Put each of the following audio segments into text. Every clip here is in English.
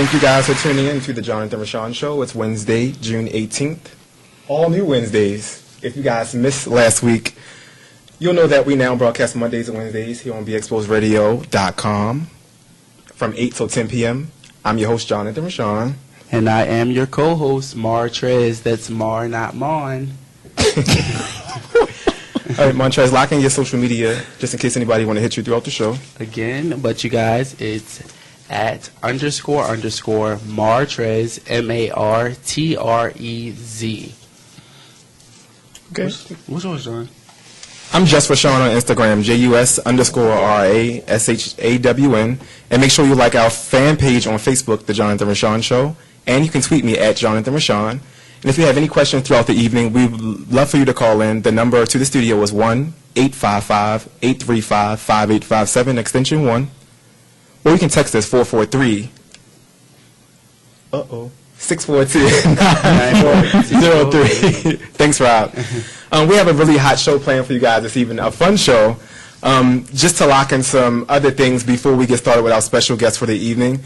Thank you guys for tuning in to the Jonathan Rashawn Show. It's Wednesday, June 18th. All new Wednesdays. If you guys missed last week, you'll know that we now broadcast Mondays and Wednesdays here on BExposedRadio.com from 8 till 10 p.m. I'm your host, Jonathan Rashawn. And I am your co-host, Mar Trez. That's Mar, not Mon. All right, Montrez, lock in your social media just in case anybody want to hit you throughout the show. Again, but you guys, it's at __ Martrez, MARTREZ. Okay. What's yours, John? I'm Just Rashawn on Instagram, JUS_RASHAWN. And make sure you like our fan page on Facebook, The Jonathan Rashawn Show. And you can tweet me at Jonathan Rashawn. And if you have any questions throughout the evening, we would love for you to call in. The number to the studio is 1-855-835-5857, extension 1. Or you can text us 642-9403. Thanks, Rob. We have a really hot show planned for you guys this evening, a fun show. Just to lock in some other things before we get started with our special guest for the evening.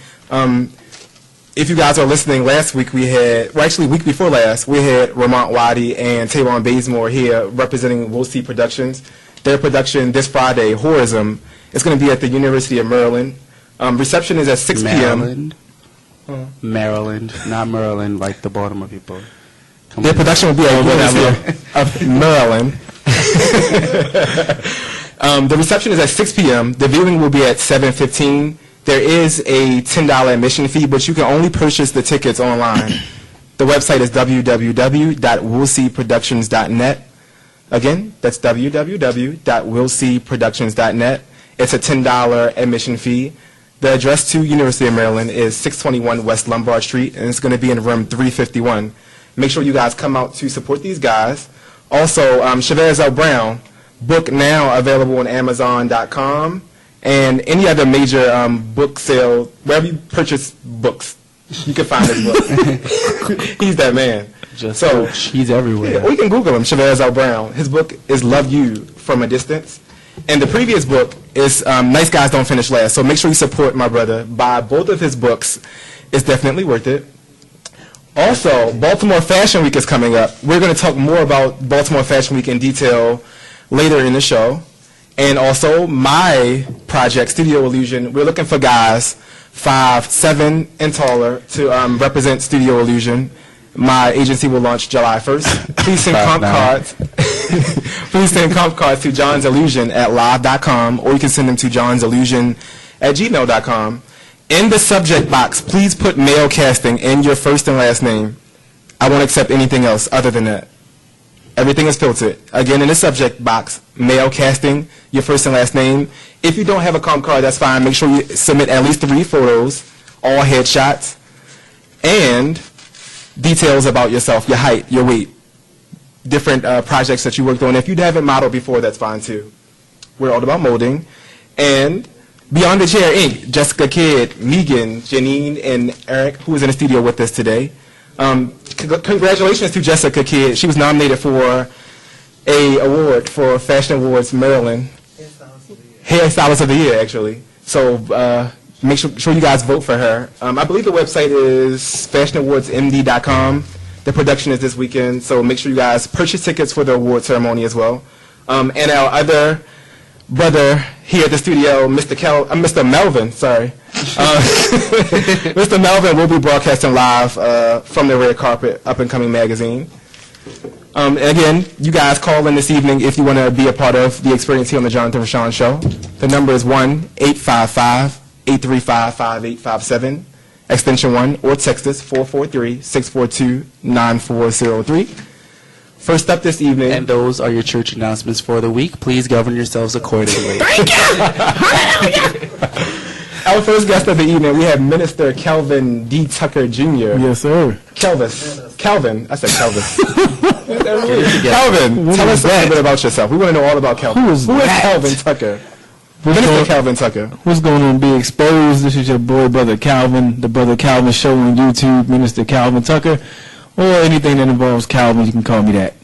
If you guys are listening, last week we had, week before last, we had Ramont Wadi and Tayron Bazemore here representing We'll See Productions. Their production this Friday, Horism, is going to be at the University of Maryland. Reception is at 6 p.m. Maryland, not Maryland, like the Baltimore people. Their production will be at the University of Maryland. The reception is at 6 p.m. The viewing will be at 7:15. There is a $10 admission fee, but you can only purchase the tickets online. The website is www.willseeproductions.net. Again, that's www.willseeproductions.net. It's a $10 admission fee. The address to University of Maryland is 621 West Lombard Street, and it's going to be in room 351. Make sure you guys come out to support these guys. Also, Chavez L. Brown, book now available on Amazon.com. And any other major book sale, wherever you purchase books, you can find his book. He's that man. He's everywhere. Yeah, or you can Google him, Chavez L. Brown. His book is Love You from a Distance. And the previous book is Nice Guys Don't Finish Last. So make sure you support my brother. Buy both of his books. It's definitely worth it. Also, Baltimore Fashion Week is coming up. We're going to talk more about Baltimore Fashion Week in detail later in the show. And also, my project, Studio Illusion, we're looking for guys 5'7" and taller to represent Studio Illusion. My agency will launch July 1st. Please send comp cards. Please send comp cards to johnsillusion@live.com, or you can send them to johnsillusion@gmail.com. In the subject box, please put male casting in your first and last name. I won't accept anything else other than that. Everything is filtered. Again, in the subject box, male casting, your first and last name. If you don't have a comp card, that's fine. Make sure you submit at least 3 photos, all headshots, and details about yourself, your height, your weight, different projects that you worked on. If you haven't modeled before, that's fine too. We're all about molding. And Beyond the Chair, Inc., Jessica Kidd, Megan, Janine, and Eric, who is in the studio with us today. Congratulations to Jessica Kidd. She was nominated for a award for Fashion Awards Maryland. Hairstylist of the Year, actually. So make sure you guys vote for her. I believe the website is fashionawardsmd.com. The production is this weekend, so make sure you guys purchase tickets for the award ceremony as well. And our other brother here at the studio, Mr. Melvin, sorry. Mr. Melvin will be broadcasting live from the Red Carpet Up-and-Coming magazine. And again, you guys call in this evening if you want to be a part of the experience here on the Jonathan Rashawn Show. The number is 1-855-835-5857, extension 1, or text us 443-642-9403. First up this evening. And those are your church announcements for the week. Please govern yourselves accordingly. Thank you! Our first guest of the evening, we have Minister Kelvin D. Tucker Jr. Yes, sir. Kelvin. I said Kelvis. Kelvin, tell us a little bit about yourself. We want to know all about Kelvin. Who is Kelvin Tucker? Minister Kelvin Tucker. What's going on, Be Exposed? This is your boy, Brother Calvin, the Brother Calvin Show on YouTube, Minister Calvin Tucker. or anything that involves Calvin, you can call me that.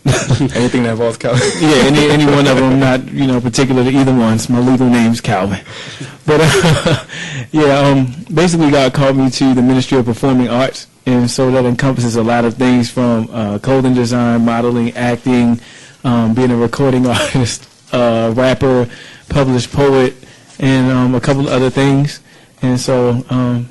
Anything that involves Calvin. Yeah, any one of them, not particular to either one. My legal name's Calvin. But basically God called me to the Ministry of Performing Arts, and so that encompasses a lot of things from clothing design, modeling, acting, being a recording artist, rapper, published poet, and a couple of other things. And so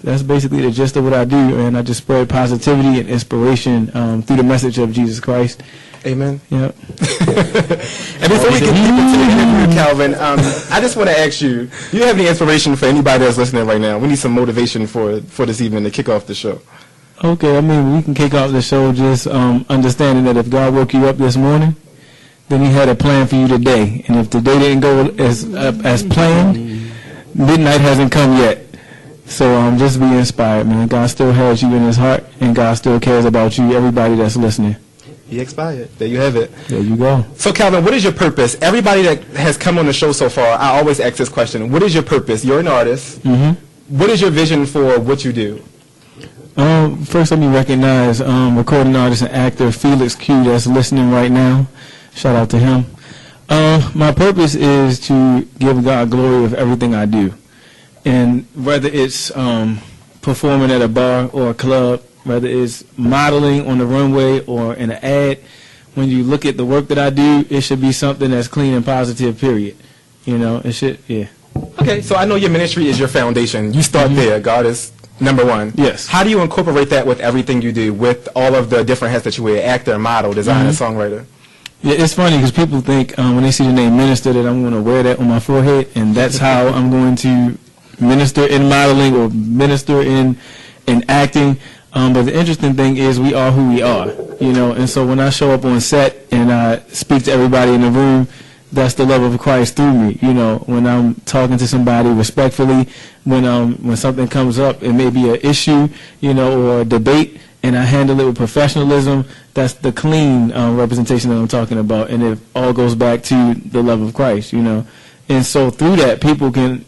that's basically the gist of what I do, and I just spread positivity and inspiration through the message of Jesus Christ. Amen. Yep. And before we get deep into the interview, Calvin, I just want to ask you, do you have any inspiration for anybody that's listening right now? We need some motivation for this evening to kick off the show. Okay, I mean, we can kick off the show just understanding that if God woke you up this morning, then he had a plan for you today. And if the day didn't go as planned, midnight hasn't come yet. So just be inspired, man. God still has you in his heart, and God still cares about you, everybody that's listening. He expired. There you have it. There you go. So, Calvin, what is your purpose? Everybody that has come on the show so far, I always ask this question. What is your purpose? You're an artist. Mm-hmm. What is your vision for what you do? First, let me recognize recording artist and actor Felix Q that's listening right now. Shout out to him. My purpose is to give God glory with everything I do. And whether it's performing at a bar or a club, whether it's modeling on the runway or in an ad, when you look at the work that I do, it should be something that's clean and positive, period. It should, yeah. Okay, so I know your ministry is your foundation. You start there. God is number one. Yes. How do you incorporate that with everything you do, with all of the different hats that you wear, actor, model, designer, songwriter? Yeah, it's funny because people think when they see the name minister that I'm going to wear that on my forehead, and that's how I'm going to minister in modeling or minister in acting. But the interesting thing is we are who we are, and so when I show up on set and I speak to everybody in the room, that's the love of Christ through me. When I'm talking to somebody respectfully, when something comes up, it may be an issue, or a debate, and I handle it with professionalism, that's the clean representation that I'm talking about, and it all goes back to the love of Christ, And so through that, people can,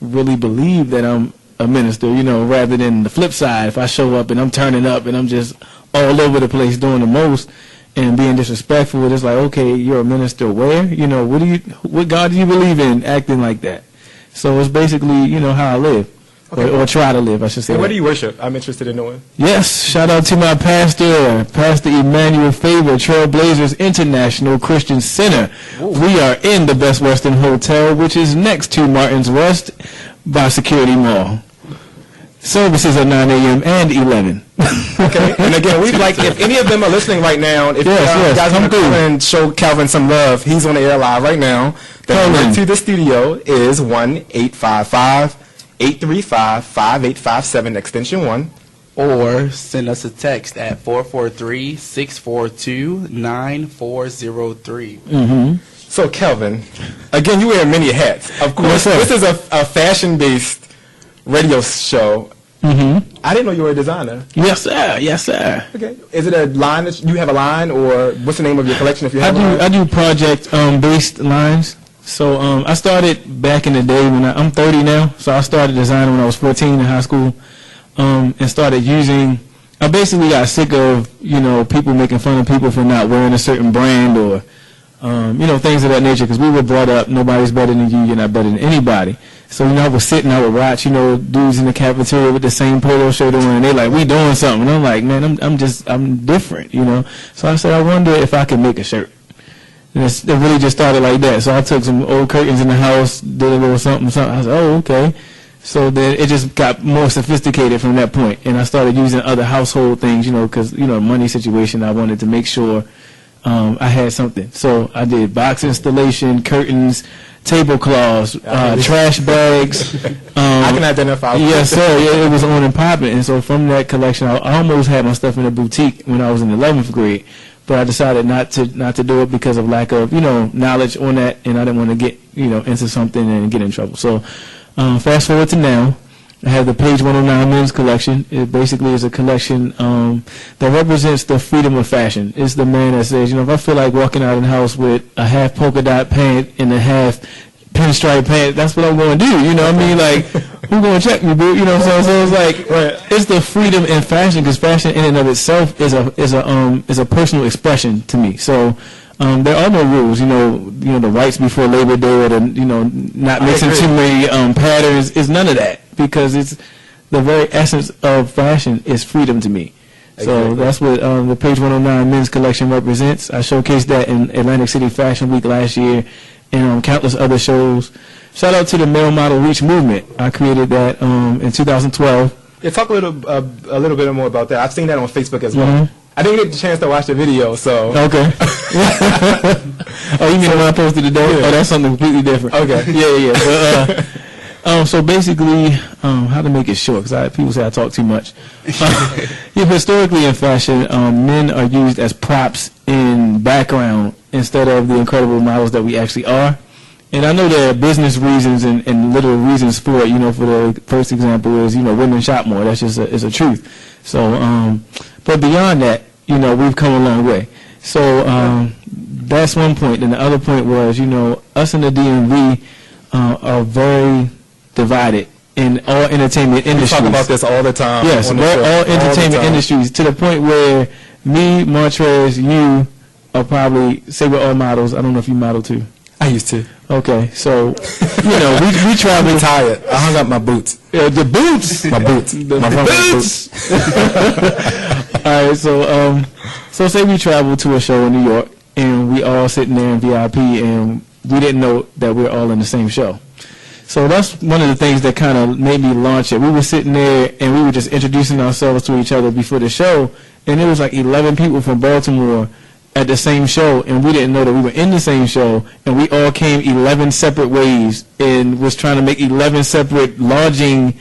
really believe that I'm a minister, rather than the flip side. If I show up and I'm turning up and I'm just all over the place doing the most and being disrespectful, it's like, okay, you're a minister where? What God do you believe in acting like that? So it's basically, how I live. Okay. Or try to live, I should say. And where do you worship? I'm interested in knowing. Yes, shout out to my pastor, Pastor Emmanuel Favor, Trailblazers International Christian Center. Ooh. We are in the Best Western Hotel, which is next to Martin's West by Security Mall. Services are 9 a.m. and 11. Okay, and again, we'd like, if any of them are listening right now, if you guys want to come and show Calvin some love, he's on the air live right now. The number to the studio is 1-855-835-5857, extension 1. Or send us a text at 443-642-9403. Mm-hmm. So, Calvin, again, you wear many hats. Of course, this is a fashion-based radio show. Mm-hmm. I didn't know you were a designer. Yes, sir. Yes, sir. Okay. Is it a line that you have a line, or what's the name of your collection if you have a line? I do project-based lines. So I started back in the day when I'm 30 now. So I started designing when I was 14 in high school, and started using. I basically got sick of people making fun of people for not wearing a certain brand or things of that nature, because we were brought up nobody's better than you, you're not better than anybody. So I would sit and I would watch dudes in the cafeteria with the same polo shirt on, and they like, we doing something, and I'm like, man, I'm different, So I said, I wonder if I could make a shirt. And it really just started like that. So I took some old curtains in the house, did a little something. I said, oh, okay. So then it just got more sophisticated from that point. And I started using other household things, because, money situation, I wanted to make sure I had something. So I did box installation, curtains, tablecloths, trash bags. I can identify. Yes, sir. Yeah, it was on and popping. And so from that collection, I almost had my stuff in a boutique when I was in 11th grade. But I decided not to do it because of lack of, knowledge on that, and I didn't want to get, into something and get in trouble. So fast forward to now, I have the Page 109 Men's Collection. It basically is a collection that represents the freedom of fashion. It's the man that says, if I feel like walking out of the house with a half polka dot pant and a half pinstripe pants. That's what I'm going to do. You know what I mean? Like, who going to check me, boo? You know what I'm saying? So it's like, it's the freedom in fashion, because fashion in and of itself is a personal expression to me. So there are no rules. You know the rights before Labor Day, or the not mixing too many patterns. It's none of that, because it's the very essence of fashion is freedom to me. So that's what the Page 109 men's collection represents. I showcased that in Atlantic City Fashion Week last year, and countless other shows. Shout out to the Male Model Reach movement. I created that in 2012. Yeah, talk a little bit more about that. I've seen that on Facebook as well. Mm-hmm. I didn't get the chance to watch the video, so. Okay. Oh, you mean the one I posted today? Yeah. Oh, that's something completely different. Okay. Yeah. But, so basically, how to make it short, because people say I talk too much. Historically in fashion, men are used as props in background instead of the incredible models that we actually are. And I know there are business reasons and literal reasons for it. For the first example is, women shop more. That's just is a truth. So, but beyond that, we've come a long way. So that's one point. And the other point was, us in the DMV are very divided in all entertainment industries. We talk about this all the time. Yes, we're all entertainment industries, to the point where me, Montrez, you are probably, say we're all models. I don't know if you model too. I used to. Okay, so, we travel. Retired. I hung up my boots. The boots? My boots. My boots. All right, so say we travel to a show in New York, and we all sitting there in VIP, and we didn't know that we're all in the same show. So that's one of the things that kind of made me launch it. We were sitting there, and we were just introducing ourselves to each other before the show, and there was like 11 people from Baltimore at the same show, and we didn't know that we were in the same show, and we all came 11 separate ways and was trying to make 11 separate lodging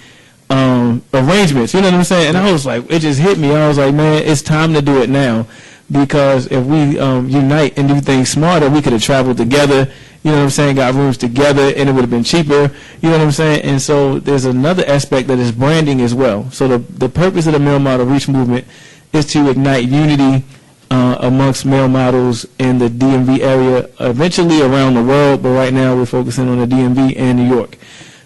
arrangements. You know what I'm saying? And I was like, it just hit me. I was like, man, it's time to do it now, because if we unite and do things smarter, we could have traveled together. You know what I'm saying? Got rooms together, and it would have been cheaper. You know what I'm saying? And so there's another aspect that is branding as well. So the purpose of the Male Model Reach movement is to ignite unity amongst male models in the DMV area, eventually around the world, but right now we're focusing on the DMV and New York.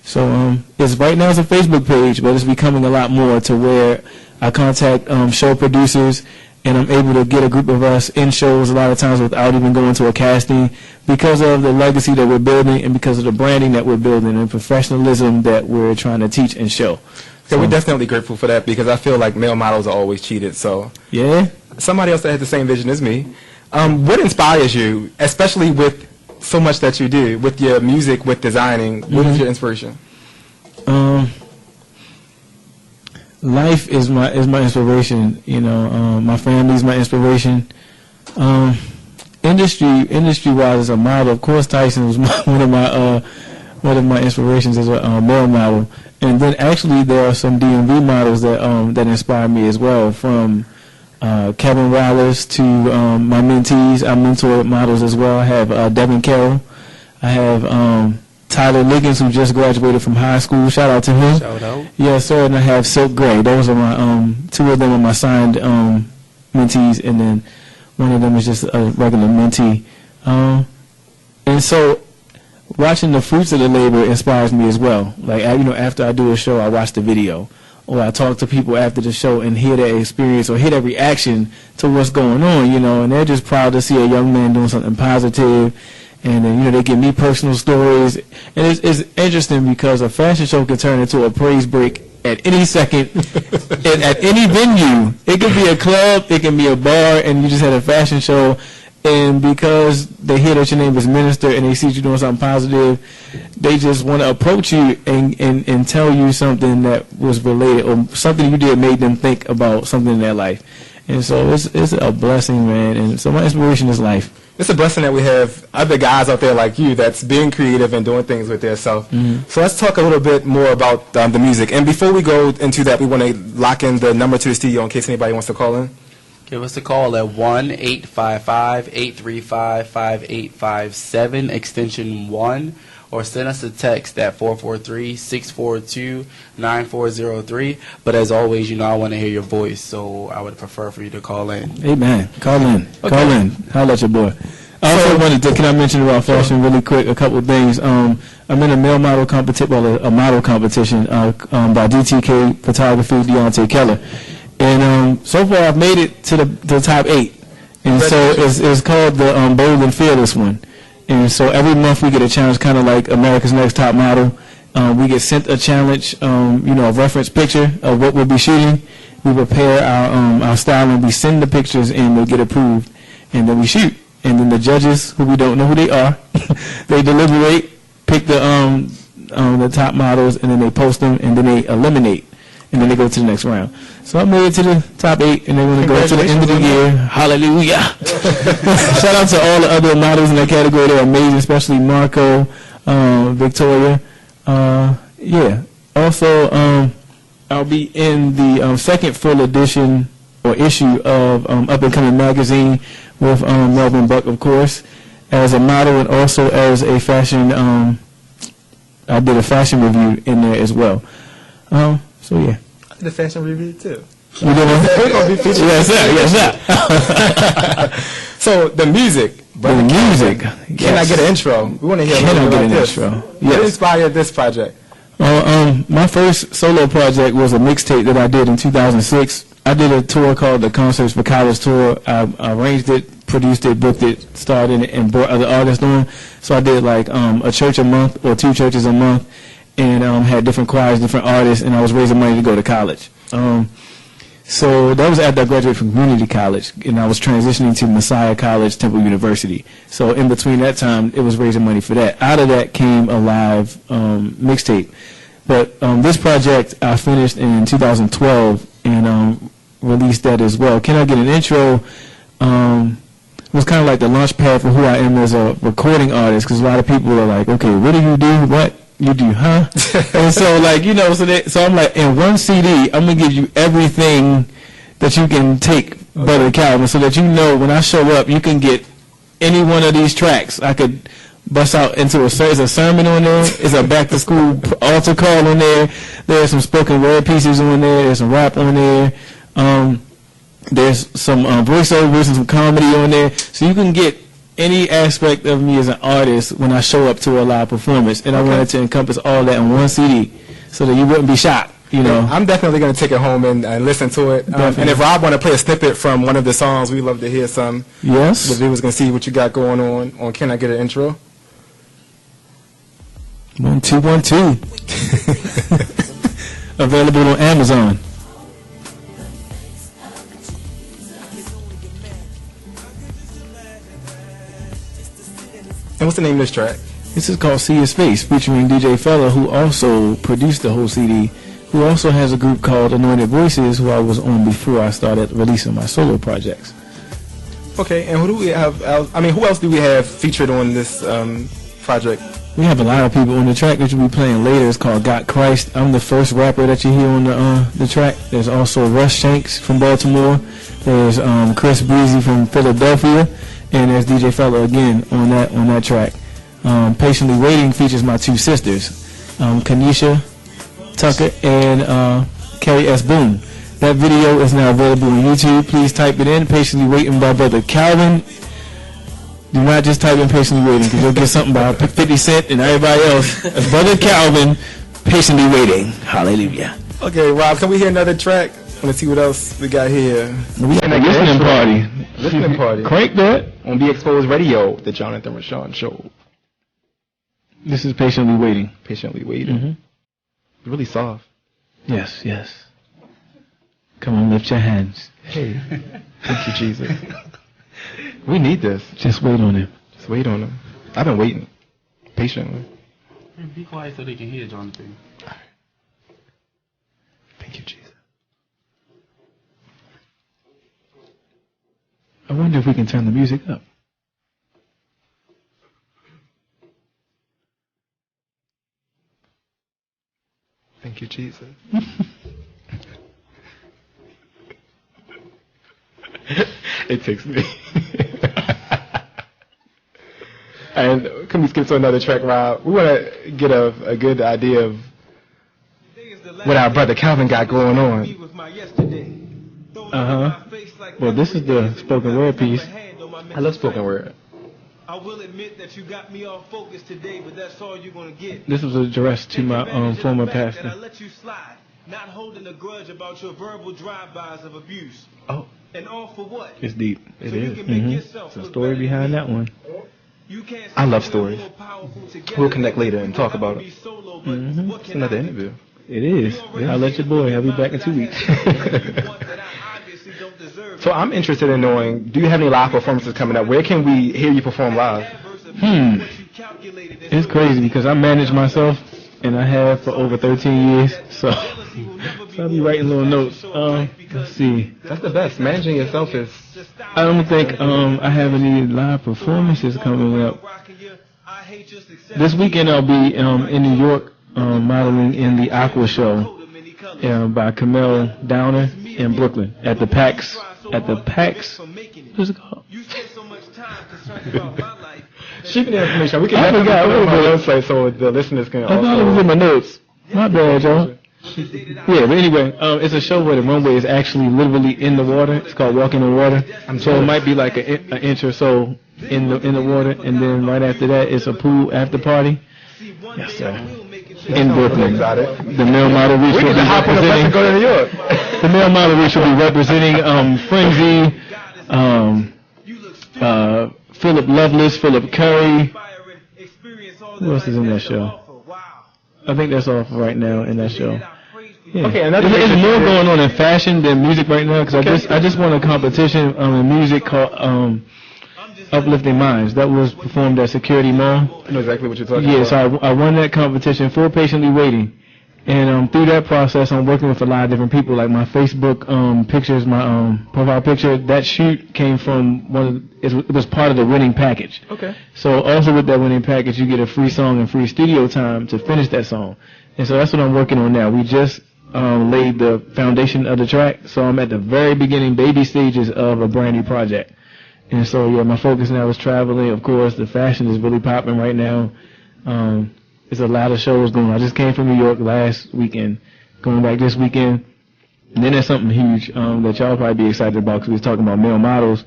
So it's right now it's a Facebook page, but it's becoming a lot more, to where I contact show producers, and I'm able to get a group of us in shows a lot of times without even going to a casting, because of the legacy that we're building and because of the branding that we're building and professionalism that we're trying to teach and show. So we're definitely grateful for that, because I feel like male models are always cheated. So yeah, somebody else that had the same vision as me. What inspires you, especially with so much that you do, with your music, with designing? What is your inspiration? Life is my inspiration. My family is my inspiration. Industry wise, as a model, of course, Tyson was one of my inspirations as a male model. And then actually there are some DMV models that inspire me as well, from Kevin Wallace to my mentees. I mentor models as well. I have Devin Carroll. I have Tyler Liggins, who just graduated from high school. Shout out to him. Shout out. Yes, sir. And I have Silk Gray. Those are my two of them are my signed mentees, and then one of them is just a regular mentee. And so watching the fruits of the labor inspires me as well. Like, after I do a show, I watch the video, or I talk to people after the show and hear their experience or hear their reaction to what's going on, and they're just proud to see a young man doing something positive. And then, they give me personal stories. And it's interesting, because a fashion show can turn into a praise break at any second and at any venue. It could be a club, it can be a bar, and you just had a fashion show. And because they hear that your name is Minister and they see you doing something positive, they just want to approach you and tell you something that was related, or something you did made them think about something in their life. And so it's a blessing, man. And so my inspiration is life. It's a blessing that we have other guys out there like you that's being creative and doing things with their self. Mm-hmm. So let's talk a little bit more about the music. And before we go into that, we want to lock in the number to the studio in case anybody wants to call in. Give us a call at 1-855-835-5857, extension 1, or send us a text at 443-642-9403. But as always, I want to hear your voice, so I would prefer for you to call in. Amen. Call in. Okay. Call in. Holla at your boy. I also wanted to, can I mention about fashion really quick, a couple of things. I'm in a male model competition, well, a model competition by DTK Photography, Deontay Keller. And so far I've made it to the top 8. And so it's called the Bold and Fearless one. And so every month we get a challenge, kind of like America's Next Top Model. We get sent a challenge, a reference picture of what we'll be shooting. We prepare our style and we send the pictures and they'll get approved. And then we shoot. And then the judges, who we don't know who they are, they deliberate, pick the top models, and then they post them, and then they eliminate. And then they go to the next round. So I made it to the top 8, and they're going to go to the end of the year. Hallelujah. Shout out to all the other models in that category. They're amazing, especially Marco, Victoria. Yeah. Also, I'll be in the second full edition or issue of Up and Coming magazine with Melvin Buck, of course, as a model and also as a fashion. I did a fashion review in there as well. So yeah. The fashion review too. You did one? We're gonna be featured. Yes, sir. Yes, sir. So the music. The music. Can I get an intro? We want to hear a little bit about this. Intro? What Yes. inspired this project? My first solo project was a mixtape that I did in 2006. I did a tour called the Concerts for College Tour. I arranged it, produced it, booked it, starred in it, and brought other artists on. So I did like a church a month or 2 churches a month, and had different choirs, different artists, and I was raising money to go to college. So that was after I graduated from community college, and I was transitioning to Messiah College, Temple University. So in between that time, it was raising money for that. Out of that came a live mixtape. But this project I finished in 2012 and released that as well. Can I Get an Intro? It was kind of like the launch pad for who I am as a recording artist, because a lot of people are like, okay, what do you do? What? You do, huh? And so, like, so I'm like, in one CD, I'm going to give you everything that you can take, Brother Calvin, so that when I show up, you can get any one of these tracks. I could bust out into there's a sermon on there, there's a back-to-school altar call on there, there's some spoken word pieces on there, there's some rap on there, there's some voiceovers and some comedy on there, so you can get any aspect of me as an artist when I show up to a live performance, and I wanted to encompass all that in one CD so that you wouldn't be shocked, I'm definitely going to take it home and listen to it. And if Rob want to play a snippet from one of the songs, we'd love to hear some. Yes. The viewers can see what you got going on Can I Get an Intro? 1 2 1 2. Available on Amazon. And what's the name of this track? This is called See Your Space, featuring DJ Fella, who also produced the whole CD, who also has a group called Anointed Voices, who I was on before I started releasing my solo projects. Okay, and who do we have? Who else do we have featured on this project? We have a lot of people on the track that you'll be playing later. It's called Got Christ. I'm the first rapper that you hear on the track. There's also Russ Shanks from Baltimore. There's Chris Breezy from Philadelphia. And there's DJ Fella again on that track. Patiently Waiting features my 2 sisters, Kanisha Tucker and Carrie S. Boone. That video is now available on YouTube. Please type it in, Patiently Waiting by Brother Calvin. Do not just type in Patiently Waiting, because you'll get something by 50 Cent and everybody else. It's Brother Calvin, Patiently Waiting. Hallelujah. Okay, Rob, can we hear another track? Let's see what else we got here. We got a listening party. Listening party. Crank that. On Be Exposed Radio, the Jonathan Rashawn Show. This is Patiently Waiting. Patiently Waiting. Mm-hmm. Really soft. Yes, yes. Come on, lift your hands. Hey, thank you, Jesus. We need this. Just wait on him. Just wait on him. I've been waiting patiently. Be quiet so they can hear, Jonathan. Thank you, Jesus. I wonder if we can turn the music up. Thank you, Jesus. It takes me. And can we skip to another track, Rob? We want to get a good idea of what our brother Calvin got going on. Well, this is the spoken word piece. I love spoken word. I will admit that you got me off focus today, but that's all you're gonna get. This was addressed to my former That I pastor. let you slide, not holding a grudge about your verbal drive-bys of abuse. Oh, And all for what? it's deep. So you can make yourself There's a look story better behind than that one. You can't I love say stories. we're more powerful together. We'll connect later and talk about Be it. solo, but what It's can another I do? interview. It is. I'll let your boy. I'll be back in 2 weeks. So I'm interested in knowing, do you have any live performances coming up? Where can we hear you perform live? It's crazy because I manage myself, and I have for over 13 years. So I'll be writing little notes. Let's see. That's the best. Managing yourself is... I don't think I have any live performances coming up. This weekend I'll be in New York modeling in the Aqua Show by Camille Downer in Brooklyn at the PAX. What's it called? Shoot me the information. We can I definitely forgot. put it on What our was it? website so the listeners can I thought it was in my notes. My bad, y'all. Yeah, but anyway, it's a show where the runway is actually literally in the water. It's called Walking in Water. So it might be like an inch or so in the water, and then right after that, it's a pool after party. Yes, sir. In Brooklyn, the male model reach will be representing. Go to New York. The male model reach will be representing Frenzy, Philip Lovelace, Philip Curry. Who else is in that show? I think that's all for right now in that show. Yeah. Okay, and there's more going on in fashion than music right now because I just won a competition in music called Uplifting Minds. That was performed at Security Mall. I know exactly what you're talking Yeah, about. so I won that competition for Patiently Waiting. And through that process, I'm working with a lot of different people. Like my Facebook pictures, my profile picture, that shoot came from it was part of the winning package. Okay. So also with that winning package, you get a free song and free studio time to finish that song. And so that's what I'm working on now. We just laid the foundation of the track, so I'm at the very beginning, baby stages of a brand new project. And so, yeah, my focus now is traveling. Of course, the fashion is really popping right now. There's a lot of shows going on. I just came from New York last weekend, going back this weekend. And then there's something huge that y'all probably be excited about because we was talking about male models.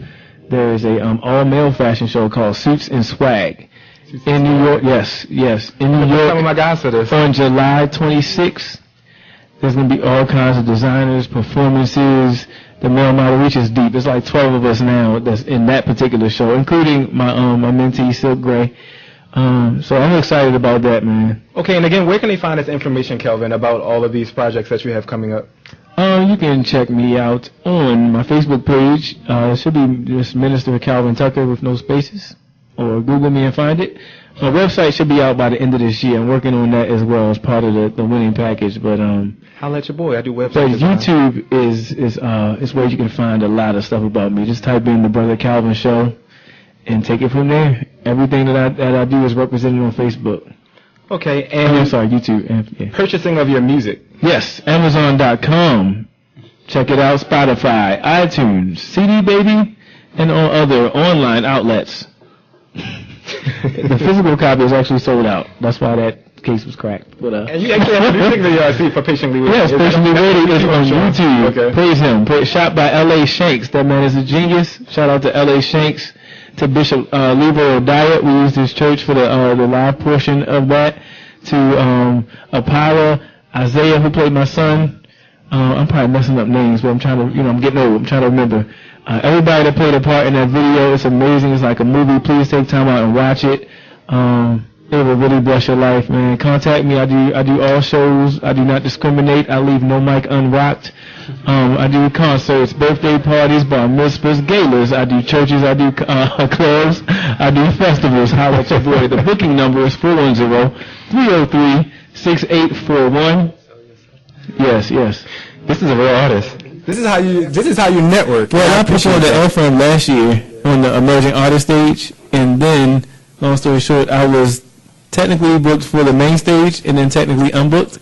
There is a all-male fashion show called Suits and Swag in New York. Yes, in New York. Some of my guys for this. On July 26th, there's going to be all kinds of designers, performances. The male model reach is deep. It's like 12 of us now that's in that particular show, including my mentee, Silk Gray. So I'm excited about that, man. Okay, and again, where can they find this information, Kelvin, about all of these projects that you have coming up? You can check me out on my Facebook page. It should be just Minister Calvin Tucker with no spaces, or Google me and find it. My website should be out by the end of this year. I'm working on that as well as part of the winning package. But I'll let your boy. I do websites. But YouTube is where you can find a lot of stuff about me. Just type in the Brother Calvin Show and take it from there. Everything that I do is represented on Facebook. Okay, and I'm sorry, YouTube. Yeah. Purchasing of your music. Yes, Amazon.com. Check it out. Spotify, iTunes, CD Baby, and all other online outlets. The physical copy is actually sold out. That's why that case was cracked. But, and you actually have a music video for Patiently Waiting. Yes, Patiently Waiting is on YouTube. Okay. Praise him. Shot by L.A. Shanks. That man is a genius. Shout out to L.A. Shanks. To Bishop Leroy Diet. We used his church for the live portion of that. To Apollo, Isaiah, who played my son. I'm probably messing up names, but I'm trying to, I'm getting old. I'm trying to remember. Everybody that played a part in that video, it's amazing. It's like a movie. Please take time out and watch it. It will really bless your life, man. Contact me. I do all shows. I do not discriminate. I leave no mic unrocked. I do concerts, birthday parties, bar mitzvahs, galas. I do churches. I do clubs. I do festivals. Holla at your boy. The booking number is 410-303-6841. Yes. This is a real artist. This is how you network. Well, I performed at Ephraim last year on the Emerging Artist stage, and then, long story short, I was technically booked for the main stage and then technically unbooked.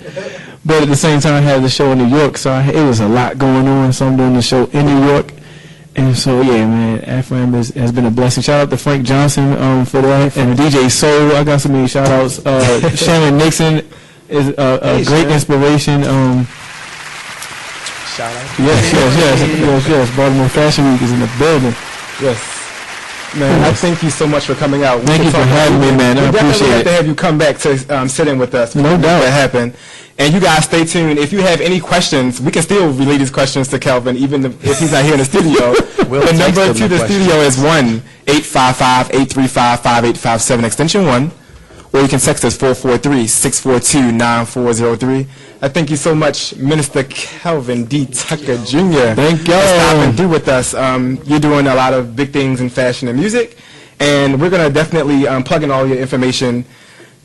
But at the same time, I had the show in New York, so it was a lot going on. So I'm doing the show in New York. And so, yeah, man, Ephraim has been a blessing. Shout out to Frank Johnson for that. And DJ Soul, I got so many shout outs. Shannon Nixon is a great inspiration. Shout out. Yes. Baltimore Fashion Week is in the building. Yes. Man, I thank you so much for coming out. Thank you for having me, man. I We definitely appreciate have to it. have you come back to sit in with us. No doubt. That happened. And you guys stay tuned. If you have any questions, we can still relay these questions to Kelvin, even if he's not here in the studio. We'll The text number him to the questions. studio is 1-855-835-5857, extension 1. Or you can text us 443-642-9403. I thank you so much, Minister Kelvin D. Tucker Jr. Thank y'all. for stopping through with us. You're doing a lot of big things in fashion and music, and we're going to definitely plug in all your information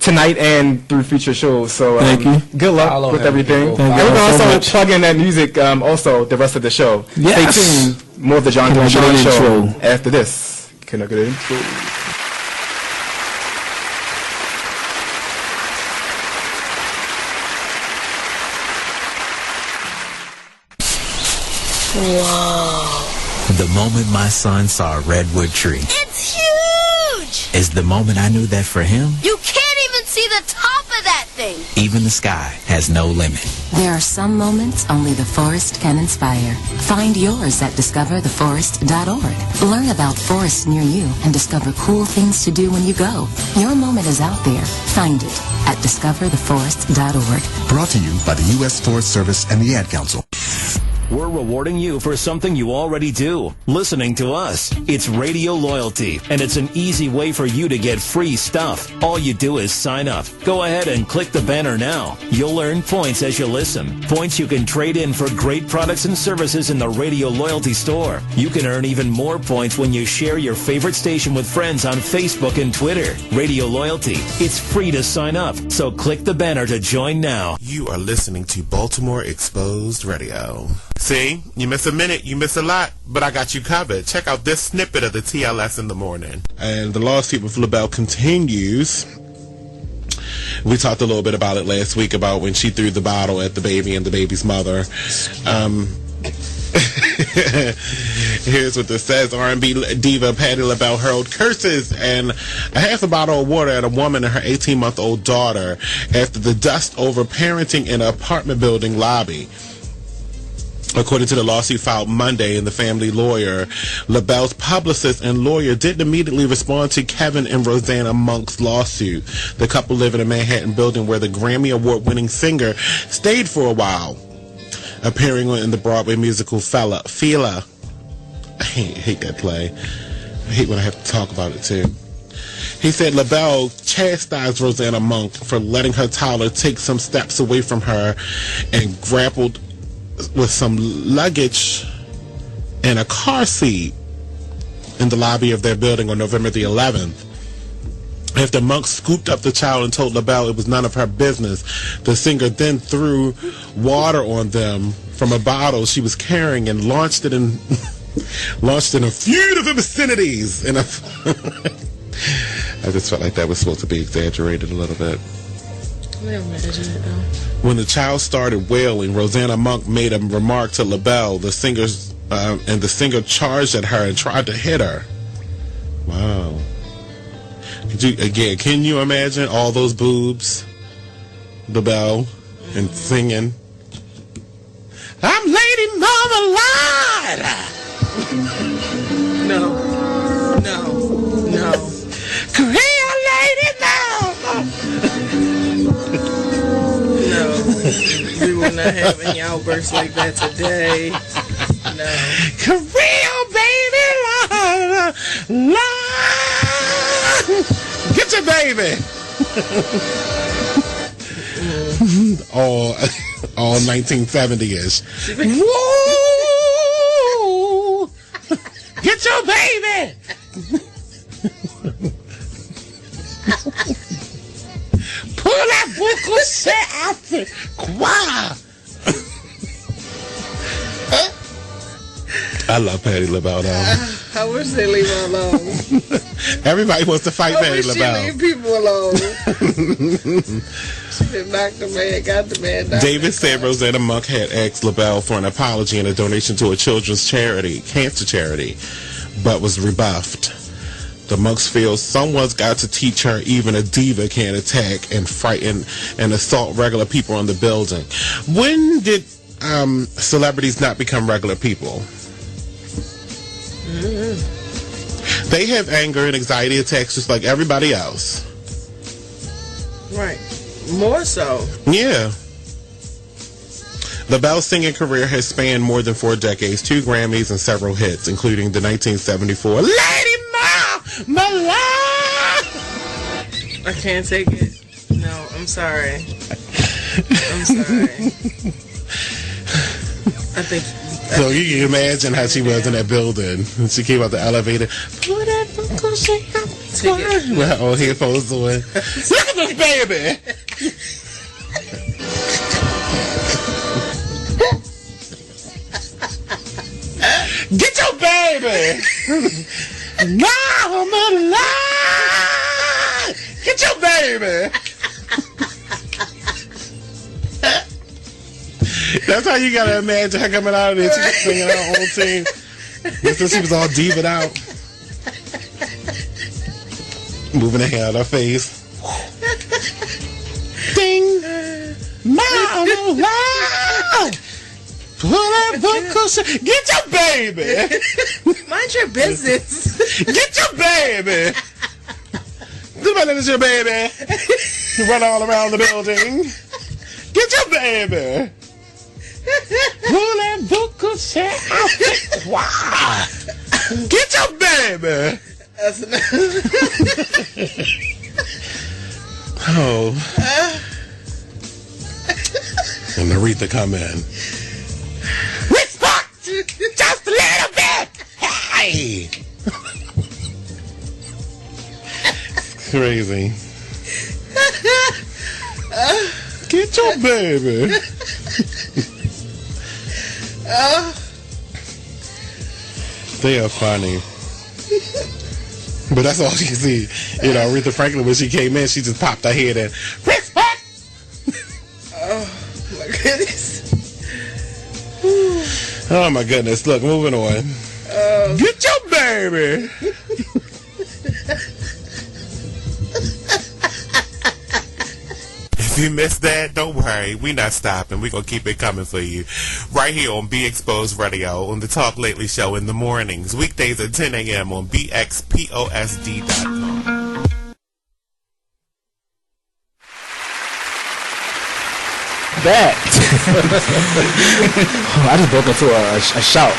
tonight and through future shows. So Thank you. Good luck Follow with him, everything. people. And Thank we're you going to so also much. plug in that music also the rest of the show. Yes. Stay tuned. More of the John Can I John get an Show intro? after this. Can I get an intro? The moment my son saw a redwood tree It's huge! is the moment I knew that for him, You can't even see the top of that thing. even the sky has no limit. There are some moments only the forest can inspire. Find yours at discovertheforest.org. Learn about forests near you and discover cool things to do when you go. Your moment is out there. Find it at discovertheforest.org. Brought to you by the U.S. Forest Service and the Ad Council. We're rewarding you for something you already do, listening to us. It's Radio Loyalty, and it's an easy way for you to get free stuff. All you do is sign up. Go ahead and click the banner now. You'll earn points as you listen. Points you can trade in for great products and services in the Radio Loyalty store. You can earn even more points when you share your favorite station with friends on Facebook and Twitter. Radio Loyalty. It's free to sign up, so click the banner to join now. You are listening to Baltimore Exposed Radio. See, you miss a minute, you miss a lot, but I got you covered. Check out this snippet of the TLS in the morning. And the lawsuit with LaBelle continues. We talked a little bit about it last week about when she threw the bottle at the baby and the baby's mother. Here's what this says. R&B diva Patti LaBelle hurled curses and a half a bottle of water at a woman and her 18-month-old daughter after the dust over parenting in an apartment building lobby. According to the lawsuit filed Monday, and the family lawyer, LaBelle's publicist and lawyer didn't immediately respond to Kevin and Rosanna Monk's lawsuit. The couple live in a Manhattan building where the Grammy Award-winning singer stayed for a while, appearing in the Broadway musical Fela. I hate that play. I hate when I have to talk about it, too. He said LaBelle chastised Rosanna Monk for letting her toddler take some steps away from her and grappled with some luggage and a car seat in the lobby of their building on November the 11th. After Monk scooped up the child and told LaBelle it was none of her business, the singer then threw water on them from a bottle she was carrying and launched it in a few of the vicinities. I just felt like that was supposed to be exaggerated a little bit. When the child started wailing, Rosanna Monk made a remark to LaBelle. And the singer charged at her and tried to hit her. Wow. Can you imagine all those boobs? LaBelle and singing, I'm Lady Marmalade. No. Korea lady now. No. We will not have any outbursts like that today. No. Korea baby, get your baby. all 1970-ish. Woo! Get your baby. Pull that buckle set outfit. Quoi? I love Patti LaBelle though. I wish they leave her alone. Everybody wants to fight I Patti wish she LaBelle. leave people alone. She done knocked the man, got the man. David said Rosanna Monk had asked LaBelle for an apology and a donation to a children's charity, cancer charity, but was rebuffed. The Monks feel someone's got to teach her even a diva can't attack and frighten and assault regular people in the building. When did celebrities not become regular people? They have anger and anxiety attacks just like everybody else. Right. More so. Yeah. LaBelle's singing career has spanned more than 4 decades, 2 Grammys, and several hits, including the 1974 Lady Ma Life. I can't take it. No, I'm sorry. I'm sorry. I think. So you can imagine how she was in that building when she came out the elevator. With her old headphones on. Look at this baby! Get your baby! Now I'm alive! Get your baby! That's how you gotta imagine her coming out of there. She was singing her own team. Until she was all diva'd out. Moving her hair out her face. Ding! Mama, wow! Get your baby! Mind your business. Get your baby! Somebody is your baby! You run all around the building. Get your baby! Wow! Get your baby! Oh. And Aretha come in. Respect! Just a little bit! Hey! Crazy. Get your baby! They are funny. But that's all you see. You know, Aretha Franklin, when she came in, she just popped her head in. Respect! Oh, my goodness. Oh, my goodness. Look, moving on. Get your baby! If you missed that, don't worry. We not stopping. We gonna keep it coming for you. Right here on Be Exposed Radio on the Talk Lately Show in the mornings. Weekdays at 10 a.m. on BXPOSD.com. That. I just broke into a shout.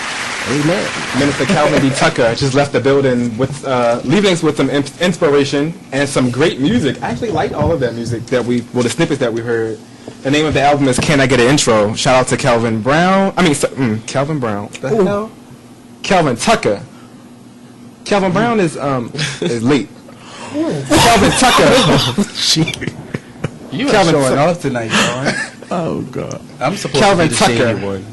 Amen. Minister Calvin D. Tucker just left the building with leaving us with some inspiration and some great music. I actually liked all of that music the snippets that we heard. The name of the album is Can I Get an Intro? Shout out to Calvin Brown. Calvin Brown. The hell? Calvin Tucker. Calvin Brown is late. Calvin Tucker. You are showing off tonight, Sean. Oh, God. I'm supposed Calvin to be the shady Tucker. one.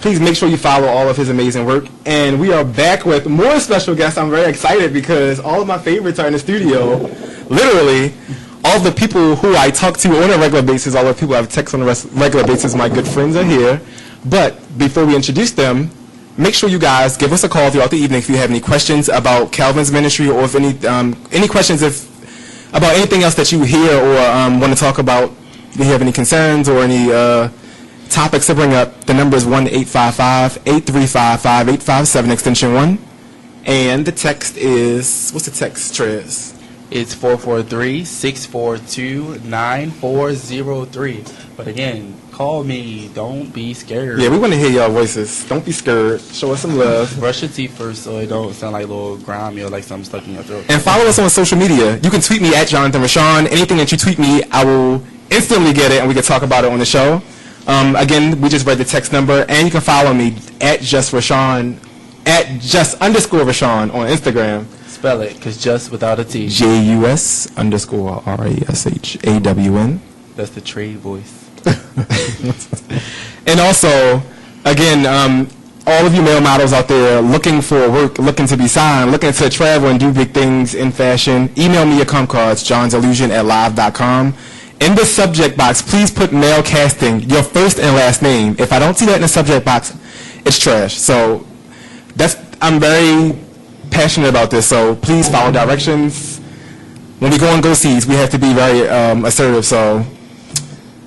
Please make sure you follow all of his amazing work. And we are back with more special guests. I'm very excited because all of my favorites are in the studio. Literally, all the people who I talk to on a regular basis, all the people I text on a regular basis, my good friends are here. But before we introduce them, make sure you guys give us a call throughout the evening if you have any questions about Calvin's ministry or if any questions about anything else that you hear or want to talk about. If you have any concerns or any topics to bring up, the number is 1-855-835-5857, extension 1. And the text is, what's the text, Trez? It's 443-642-9403. But again, call me. Don't be scared. Yeah, we want to hear y'all voices. Don't be scared. Show us some love. Brush your teeth first so it don't sound like a little grimy or like something stuck in your throat. And follow us on social media. You can tweet me at Jonathan Rashawn. Anything that you tweet me, I will instantly get it and we can talk about it on the show. Again, we just read the text number, and you can follow me at just_Rashawn on Instagram. Spell it, because just without a T. JUS_RASHAWN. That's the trade voice. And also, again, all of you male models out there looking for work, looking to be signed, looking to travel and do big things in fashion, email me your comp cards, johnsillusion@live.com. In the subject box, please put male casting, your first and last name. If I don't see that in the subject box, it's trash. So I'm very passionate about this, so please follow directions. When we go on go-sees, we have to be very assertive, so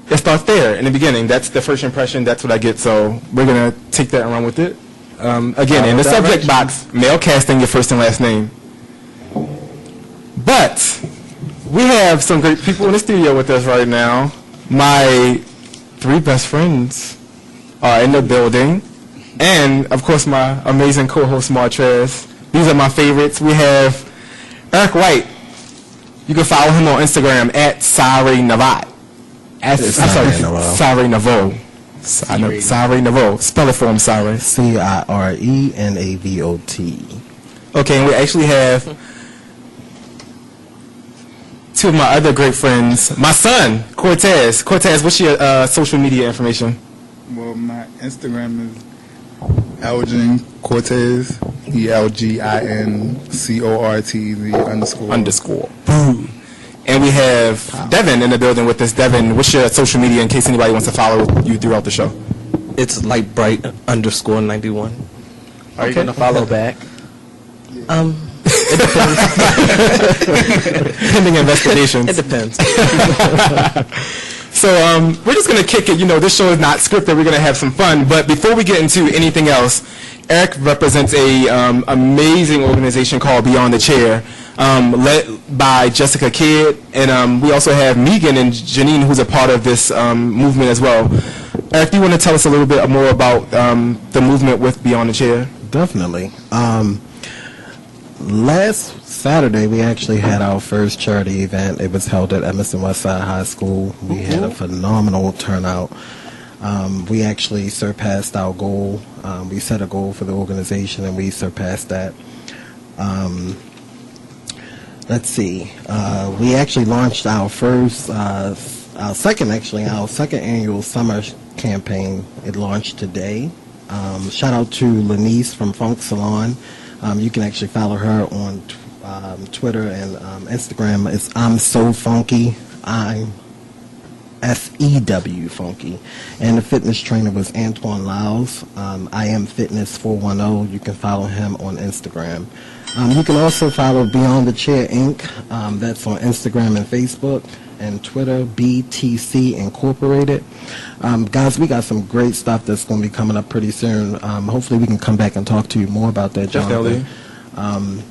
it starts there in the beginning. That's the first impression. That's what I get, so we're going to take that and run with it. Again, in the subject box, male casting, your first and last name. But we have some great people in the studio with us right now. My 3 best friends are in the building. And, of course, my amazing co-host, Martrez. These are my favorites. We have Eric White. You can follow him on Instagram at Sari Navat. Sari Navo. Sari Navo. Spell it for him, Sari. CIRENAVOT. Okay, and we actually have 2 of my other great friends. My son, Cortez. Cortez, what's your social media information? Well, my Instagram is Elgin Cortez, ELGINCORTZ_. Boom. And we have Devin in the building with us. Devin, what's your social media in case anybody wants to follow you throughout the show? It's lightbright_91. Are you going to follow back? It depends. Pending investigations. It depends. So we're just going to kick it. You know, this show is not scripted. We're going to have some fun. But before we get into anything else, Eric represents a amazing organization called Beyond the Chair, led by Jessica Kidd. And we also have Megan and Janine, who's a part of this movement as well. Eric, do you want to tell us a little bit more about the movement with Beyond the Chair? Definitely. Last Saturday, we actually had our first charity event. It was held at Emerson Westside High School. We had a phenomenal turnout. We actually surpassed our goal. We set a goal for the organization, and we surpassed that. Let's see. We actually launched our second annual summer campaign. It launched today. Shout out to Lanice from Funk Salon. You can actually follow her on Twitter and Instagram. It's I'm So Funky. I'm SEW Funky. And the fitness trainer was Antoine Lyles. I Am Fitness 410. You can follow him on Instagram. You can also follow Beyond the Chair Inc. That's on Instagram and Facebook. And Twitter, BTC Incorporated. Guys, we got some great stuff that's going to be coming up pretty soon. Hopefully we can come back and talk to you more about that, Jonathan. Definitely.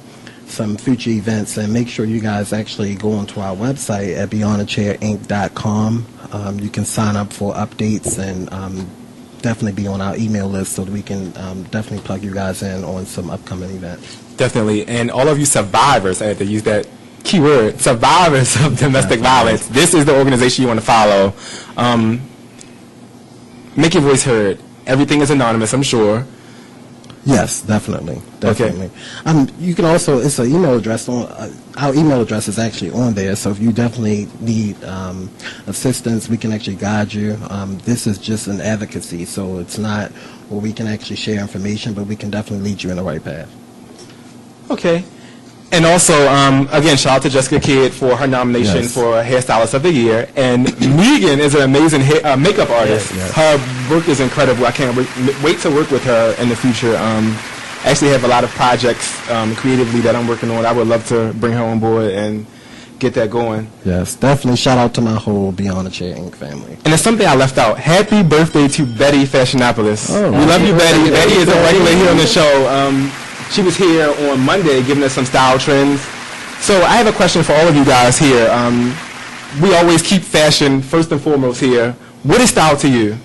Some future events, and make sure you guys actually go onto our website at beyondthechairinc.com. You can sign up for updates and definitely be on our email list so that we can definitely plug you guys in on some upcoming events. Definitely. And all of you survivors, I had to use that keyword, survivors of domestic violence, this is the organization you want to follow. Make your voice heard. Everything is anonymous, I'm sure. Yes, definitely. Okay. You can also, it's an email address on, our email address is actually on there, so if you definitely need assistance, we can actually guide you. This is just an advocacy, so it's not where we can actually share information, but we can definitely lead you in the right path. Okay. And also, again, shout out to Jessica Kidd for her nomination for Hairstylist of the Year. And Megan is an amazing makeup artist. Her work is incredible. I can't wait to work with her in the future. I actually have a lot of projects creatively that I'm working on. I would love to bring her on board and get that going. Yes, definitely shout out to my whole Beyond the Chair Inc. family. And there's something I left out. Happy birthday to Betty Fashionopoulos. We love you, Betty. Betty is a regular here on the show. She was here on Monday giving us some style trends. So I have a question for all of you guys here. We always keep fashion first and foremost here. What is style to you?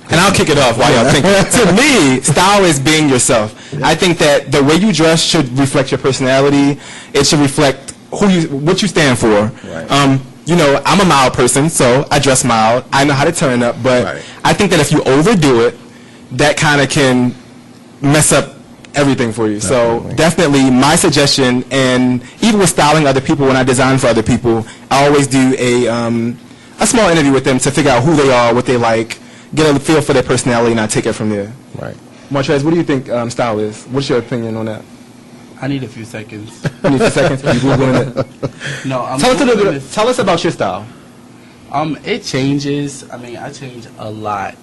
And I'll kick it off while y'all think. To me, style is being yourself. I think that the way you dress should reflect your personality. It should reflect what you stand for. Right. You know, I'm a mild person, so I dress mild. I know how to turn up, but I think that if you overdo it, that kind of can mess up everything for you. Definitely. So definitely my suggestion, and even with styling other people, when I design for other people, I always do a small interview with them to figure out who they are, what they like, get a feel for their personality, and I take it from there. Right. Martrez, what do you think style is? What's your opinion on that? I need a few seconds. You need a few seconds? You Googling it? No, I'm Tell us about your style. It changes. I mean, I change a lot.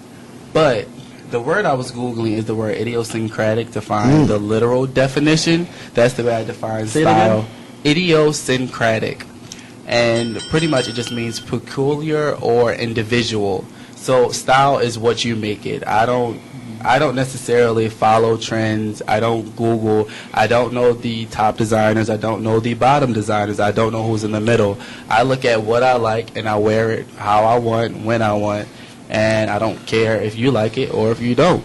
But the word I was Googling is the word idiosyncratic to find the literal definition. That's the way I define style. Idiosyncratic. And pretty much it just means peculiar or individual. So style is what you make it. I don't necessarily follow trends. I don't Google. I don't know the top designers. I don't know the bottom designers. I don't know who's in the middle. I look at what I like and I wear it how I want, when I want, and I don't care if you like it or if you don't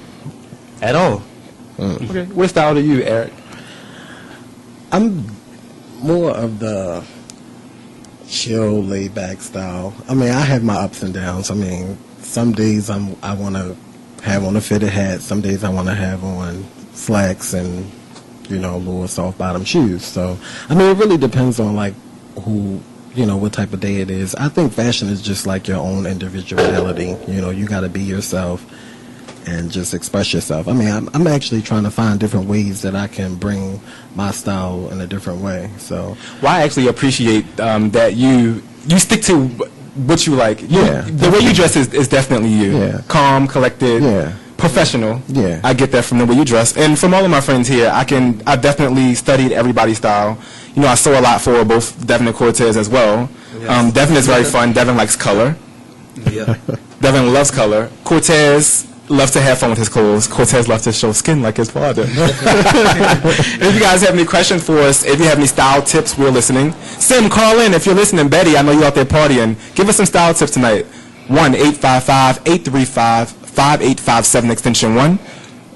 at all. Okay. What style do you, Eric? I'm more of the chill, laid-back style. I mean, I have my ups and downs. I mean, some days I want to have on a fitted hat. Some days I want to have on slacks and, little soft-bottom shoes. So, I mean, it really depends on, like, who, what type of day it is. I think fashion is just like your own individuality. You got to be yourself and just express yourself. I mean, I'm actually trying to find different ways that I can bring my style in a different way. So, well, I actually appreciate that you stick to what you like. The way you dress is definitely you. Yeah. Calm, collected, professional. Yeah. I get that from the way you dress. And from all of my friends here, I've definitely studied everybody's style. I sew a lot for both Devin and Cortez as well. Yes. Devin is very fun. Devin likes color. Yeah. Devin loves color. Cortez loves to have fun with his clothes. Cortez loves to show skin like his father. If you guys have any questions for us, if you have any style tips, we're listening. Sim, call in if you're listening. Betty, I know you're out there partying. Give us some style tips tonight. 1-855-835-5857 extension 1.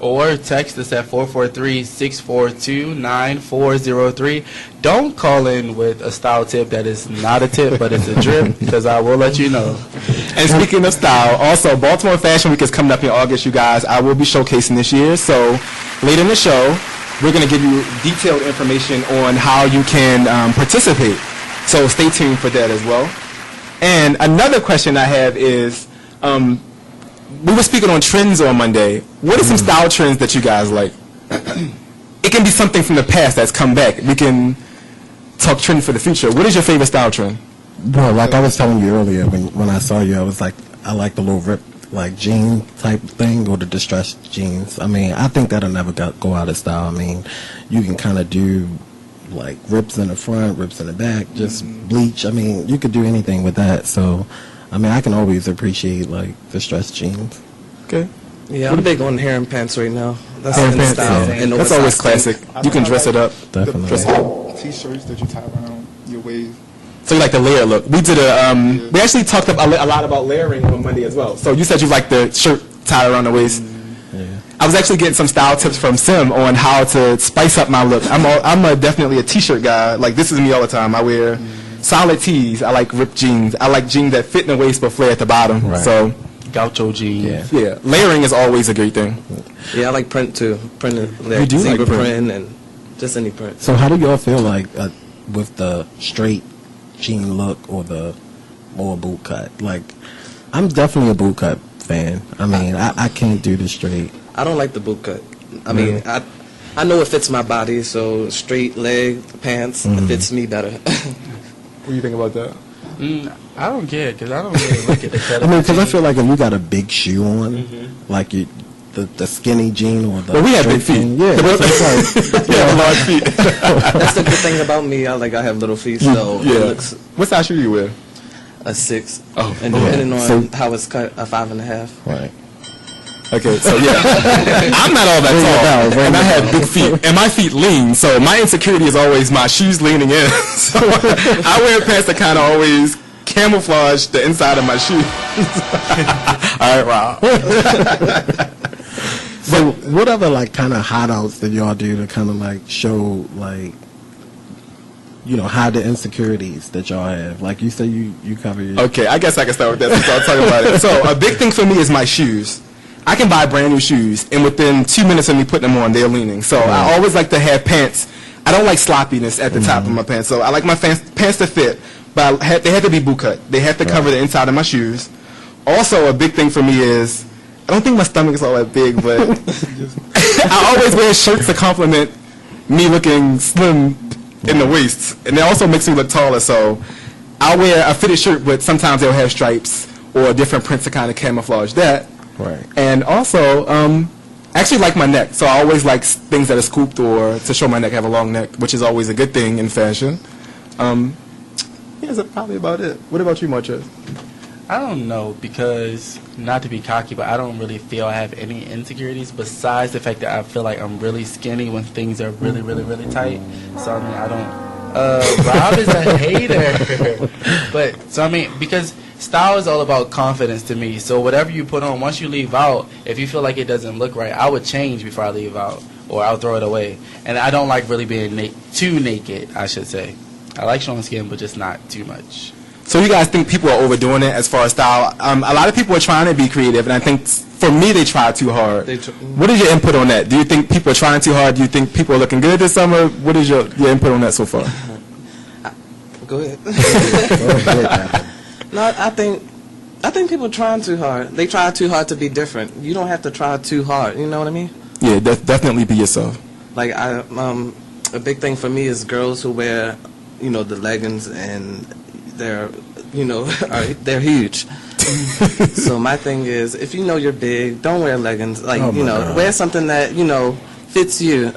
Or text us at 443-642-9403. Don't call in with a style tip that is not a tip, but it's a drip, because I will let you know. And speaking of style, also, Baltimore Fashion Week is coming up in August, you guys. I will be showcasing this year. So later in the show, we're going to give you detailed information on how you can participate. So stay tuned for that as well. And another question I have is, we were speaking on trends on Monday. What are some style trends that you guys like? It can be something from the past that's come back. We can talk trend for the future. What is your favorite style trend? Well, like I was telling you earlier, when I saw you, I was like, I like the little rip, like jean type thing, or the distressed jeans. I mean, I think that'll never go out of style. I mean, you can kind of do like rips in the front, rips in the back, just bleach. I mean, you could do anything with that. So, I mean, I can always appreciate like distressed jeans. Okay. Yeah, I'm big on hair and pants right now. That's Hair and in pants, style. yeah. And That's always classic. You can dress it up. Definitely. Dress it up. T-shirts that you tie around your waist. So you like the layer look. We did we actually talked a lot about layering on Monday as well. So you said you like the shirt tied around the waist. I was actually getting some style tips from Sim on how to spice up my look. I'm definitely a t-shirt guy. Like, this is me all the time. I wear solid tees. I like ripped jeans. I like jeans that fit in the waist but flare at the bottom. Right. So Gaucho jeans. yeah, layering is always a great thing. Yeah, I like print too. Print, You do like zebra print. print and just any print. So how do y'all feel like with the straight jean look or the more boot cut? Like, I'm definitely a boot cut fan. I mean, I can't do the straight. I don't like the boot cut. I mean, I know it fits my body, so straight leg pants it fits me better. What do you think about that? I don't care, because I don't really look at the cut. I mean, because I feel like if you got a big shoe on, like the skinny jean or the Well, we have big straight feet. jean, yeah, so it's like, We have large feet. That's the good thing about me. I have little feet, so it looks What size shoe do you wear? a 6. Oh, and depending on So- how it's cut, a 5.5. right. Okay, so yeah, I'm not all that tall, and I have big feet, and my feet lean, so my insecurity is always my shoes leaning in. So I wear pants that kind of always camouflage the inside of my shoe. All right, wow. So what other like kind of hot outs that y'all do to kind of like show like, hide the insecurities that y'all have? Like you say you cover your... Okay, I guess I can start with that since I'll talk about it. So a big thing for me is my shoes. I can buy brand new shoes, and within 2 minutes of me putting them on, they're leaning. So I always like to have pants. I don't like sloppiness at the top of my pants, so I like my pants to fit, but they have to be boot cut. They have to cover the inside of my shoes. Also, a big thing for me is, I don't think my stomach is all that big, but I always wear shirts to complement me looking slim in the waist, and it also makes me look taller, so I'll wear a fitted shirt, but sometimes they'll have stripes or different prints to kind of camouflage that. Right. And also, I actually like my neck, so I always like things that are scooped or to show my neck. I have a long neck, which is always a good thing in fashion. Yeah, that's probably about it. What about you, Marchez? I don't know, because not to be cocky, but I don't really feel I have any insecurities besides the fact that I feel like I'm really skinny when things are really, really, really tight. So I mean, I don't. Rob is a hater, but so I mean, because style is all about confidence to me. So whatever you put on, once you leave out, if you feel like it doesn't look right, I would change before I leave out, or I'll throw it away. And I don't like really being too naked, I should say. I like showing skin, but just not too much. So you guys think people are overdoing it as far as style? A lot of people are trying to be creative, and I think for me they try too hard. What is your input on that? Do you think people are trying too hard? Do you think people are looking good this summer? What is your input on that so far? Go ahead. No, I think people are trying too hard. They try too hard to be different. You don't have to try too hard. You know what I mean? Yeah, definitely be yourself. Like a big thing for me is girls who wear, the leggings and they're huge. So my thing is, if you know you're big, don't wear leggings. Like wear something that fits you.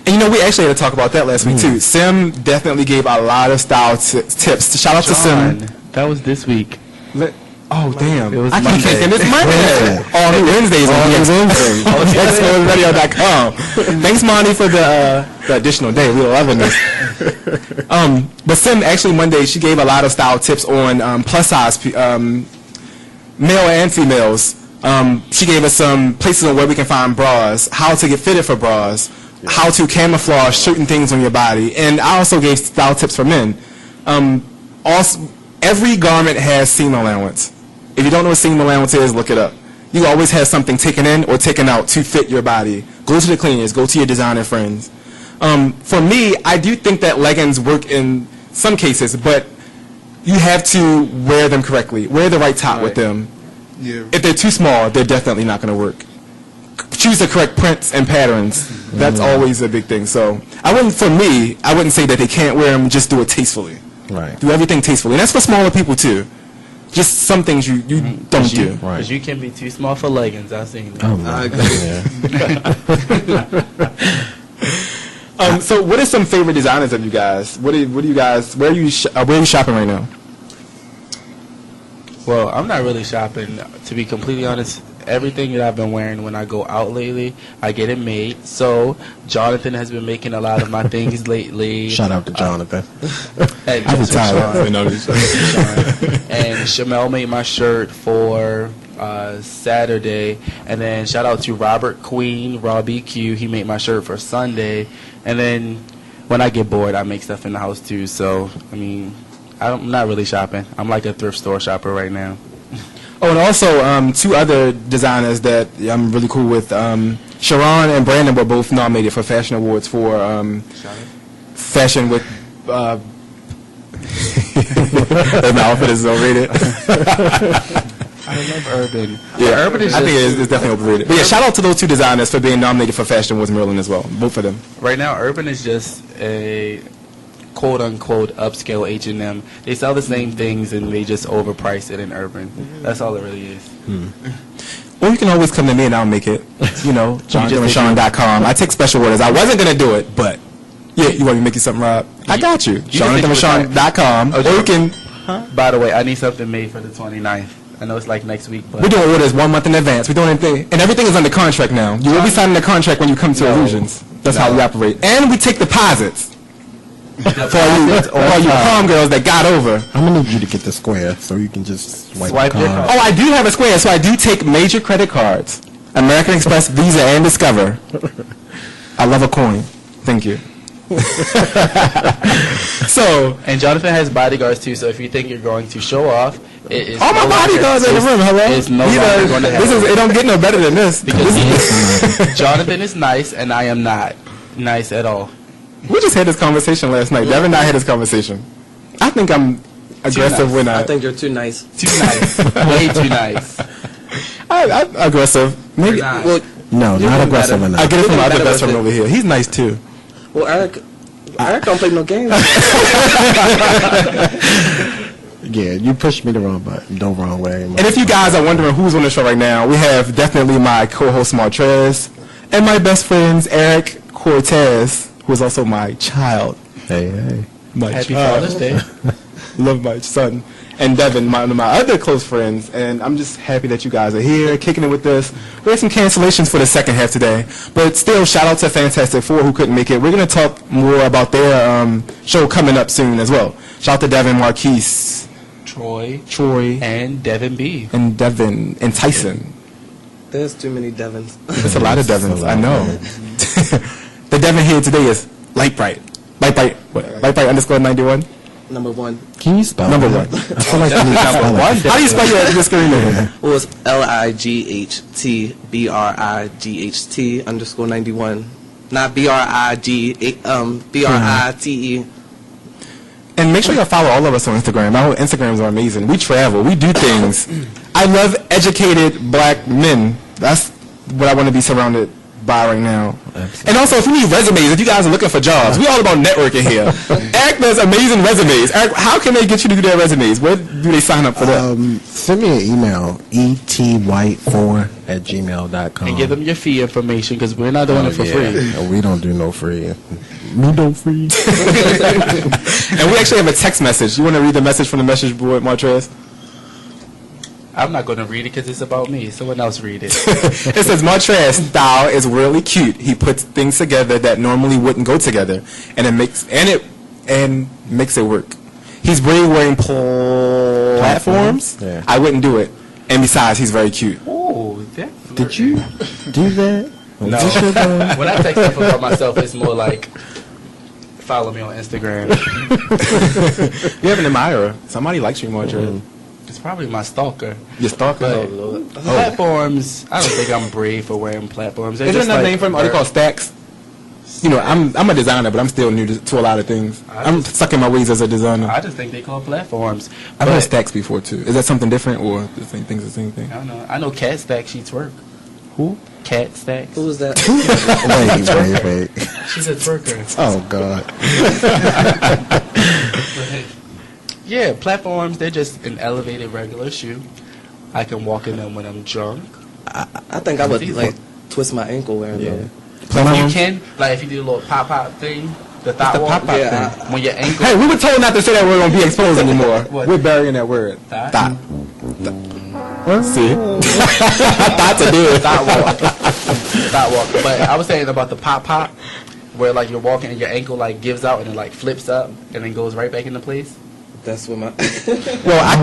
And we actually had to talk about that last week too. Sim definitely gave a lot of style tips. Shout out to Sim. That was this week. Oh damn! It was I keep Monday. thinking it's Monday. All the Wednesdays on DXPoradio.com. Thanks, Monty, for the additional day. We were loving this. But Sim actually Monday she gave a lot of style tips on plus size male and females. She gave us some places on where we can find bras, how to get fitted for bras, how to camouflage certain things on your body, and I also gave style tips for men. Also, every garment has seam allowance. If you don't know what seam allowance is, look it up. You always have something taken in or taken out to fit your body. Go to the cleaners. Go to your designer friends. For me, I do think that leggings work in some cases, but you have to wear them correctly. Wear the right top with them. Yeah. If they're too small, they're definitely not going to work. Choose the correct prints and patterns. That's always a big thing. So I wouldn't say that they can't wear them. Just do it tastefully. Right. Do everything tastefully. And that's for smaller people too. Just some things you don't do. Because you can be too small for leggings. I've seen that. So what are some favorite designers of you guys? What do you guys? Where are you shopping right now? Well, I'm not really shopping. To be completely honest, everything that I've been wearing when I go out lately, I get it made. So Jonathan has been making a lot of my things lately. Shout out to Jonathan. I'm retired. And Shamel made my shirt for Saturday. And then shout out to Robert Queen, Robbie Q. He made my shirt for Sunday. And then when I get bored, I make stuff in the house too. So, I mean, I'm not really shopping. I'm like a thrift store shopper right now. Oh, and also two other designers that I'm really cool with. Sharon and Brandon were both nominated for fashion awards for fashion with. My outfit is overrated. I love Urban. Yeah, Urban is I think it's definitely overrated. But yeah, shout out to those two designers for being nominated for fashion awards in Maryland as well. Both of them. Right now, Urban is just a quote-unquote upscale H&M. They sell the same things and they just overprice it in Urban. That's all it really is. Or you can always come to me and I'll make it. JonathanRashawn.com. I take special orders. I wasn't going to do it, but yeah, you want me to make you something, Rob? I got you. JonathanRashawn.com. Or you can... By the way, I need something made for the 29th. I know it's like next week, but... We're doing orders 1 month in advance. We're doing anything. And everything is under contract now. You will be signing a contract when you come to Illusions. That's how we operate. And we take deposits. For all you palm girls that got over. I'm going to need you to get the square so you can just swipe your card. Oh, I do have a square, so I do take major credit cards. American Express, Visa, and Discover. I love a coin. Thank you. So, and Jonathan has bodyguards too, so if you think you're going to show off, it is all my bodyguards in the room, hello? It's no longer going to happen. It don't get no better than this. Because Jonathan is nice, and I am not nice at all. We just had this conversation last night. Devin and I had this conversation. I think I'm aggressive when I think you're too nice. Too nice. Way too nice. I'm aggressive. Maybe. Well, no, not aggressive enough. I get it from my other best friend over here. He's nice too. Well, Eric don't play no games. Yeah, you pushed me the wrong button, the wrong way. And if you guys are wondering who's on the show right now, we have definitely my co-host Martrez and my best friends Eric Cortez, who is also my child. Hey. Happy Father's Day. love my son. And Devin, one of my other close friends. And I'm just happy that you guys are here, kicking it with us. We had some cancellations for the second half today. But still, shout out to Fantastic Four who couldn't make it. We're going to talk more about their show coming up soon as well. Shout out to Devin, Marquise, Troy, and Devin B. And Devin, and Tyson. There's too many Devins. There's a lot of Devins, I know. The Devin here today is Light Bright. Light Bright _91? Number 1. Can you spell Number 1. I feel like you need to spell it. How do you spell your screen name? Well, it's LIGHT BRIGHT _91. Not BRITE. And make sure y'all follow all of us on Instagram. Our Instagrams are amazing. We travel. We do things. I love educated black men. That's what I want to be surrounded by right now. Absolutely. And also, if you need resumes, if you guys are looking for jobs, we all about networking here. Eric does amazing resumes. Eric, how can they get you to do their resumes? Where do they sign up for that? Send me an email, etwhite4@gmail.com. And give them your fee information because we're not doing it for free. No, we don't do no free. We don't free. And we actually have a text message. You want to read the message from the message board, Martrez? I'm not going to read it because it's about me. Someone else read it. It says, Martrez style is really cute. He puts things together that normally wouldn't go together, and it makes it work. He's brave wearing platforms. Yeah. I wouldn't do it. And besides, he's very cute. Oh, did you do that? No. When I text stuff about myself, it's more like, follow me on Instagram. You have an admirer. Somebody likes you, Martrez. It's probably my stalker. Your stalker? But platforms, I don't think I'm brave for wearing platforms. Is there another name for them? Are they called stacks? You know, I'm a designer, but I'm still new to a lot of things. I'm stuck in my ways as a designer. I just think they call platforms. I've heard stacks before, too. Is that something different, or the same thing's the same thing? I don't know. I know Cat Stack, she twerk. Who? Cat Stacks. Who is that? Wait. She's a twerker. Oh, God. Yeah, platforms, they're just an elevated regular shoe. I can walk in them when I'm drunk. I think I would like twist my ankle wearing them. You can, like if you do a little pop-pop thing, the thought walk, thing. When your ankle... Hey, we were told not to say that word on Be Exposed anymore. We're burying that word. Thought. See? Thought to do it. Thought walk. But I was saying about the pop-pop, where like you're walking and your ankle like gives out and it like flips up and then goes right back into place. That's what my... Well, I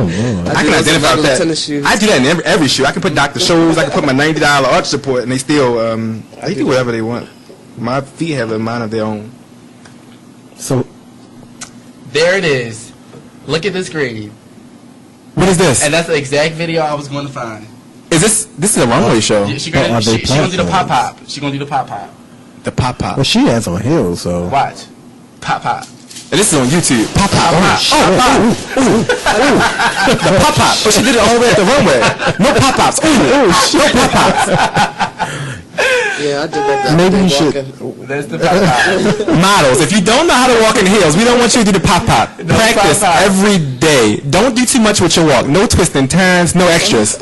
can identify with that. Tennis shoes. I do that in every shoe. I can put Dr. Scholl's, I can put my $90 arch support, and they still, they do whatever they want. My feet have a mind of their own. So, there it is. Look at the screen. What is this? And that's the exact video I was going to find. Is this is a runway show? She gonna do the pop-pop. She gonna do the pop-pop. The pop-pop. Well, she has on heels, so. Watch. Pop-pop. And this is on YouTube. Pop-pop. The pop-pop. But she did it all the way at the runway. No pop-pops. No pop-pops. Yeah, I did that. Maybe you should. That's the pop-pop. Models, if you don't know how to walk in heels, we don't want you to do the pop-pop. Practice every day. Don't do too much with your walk. No twists and turns, no extras.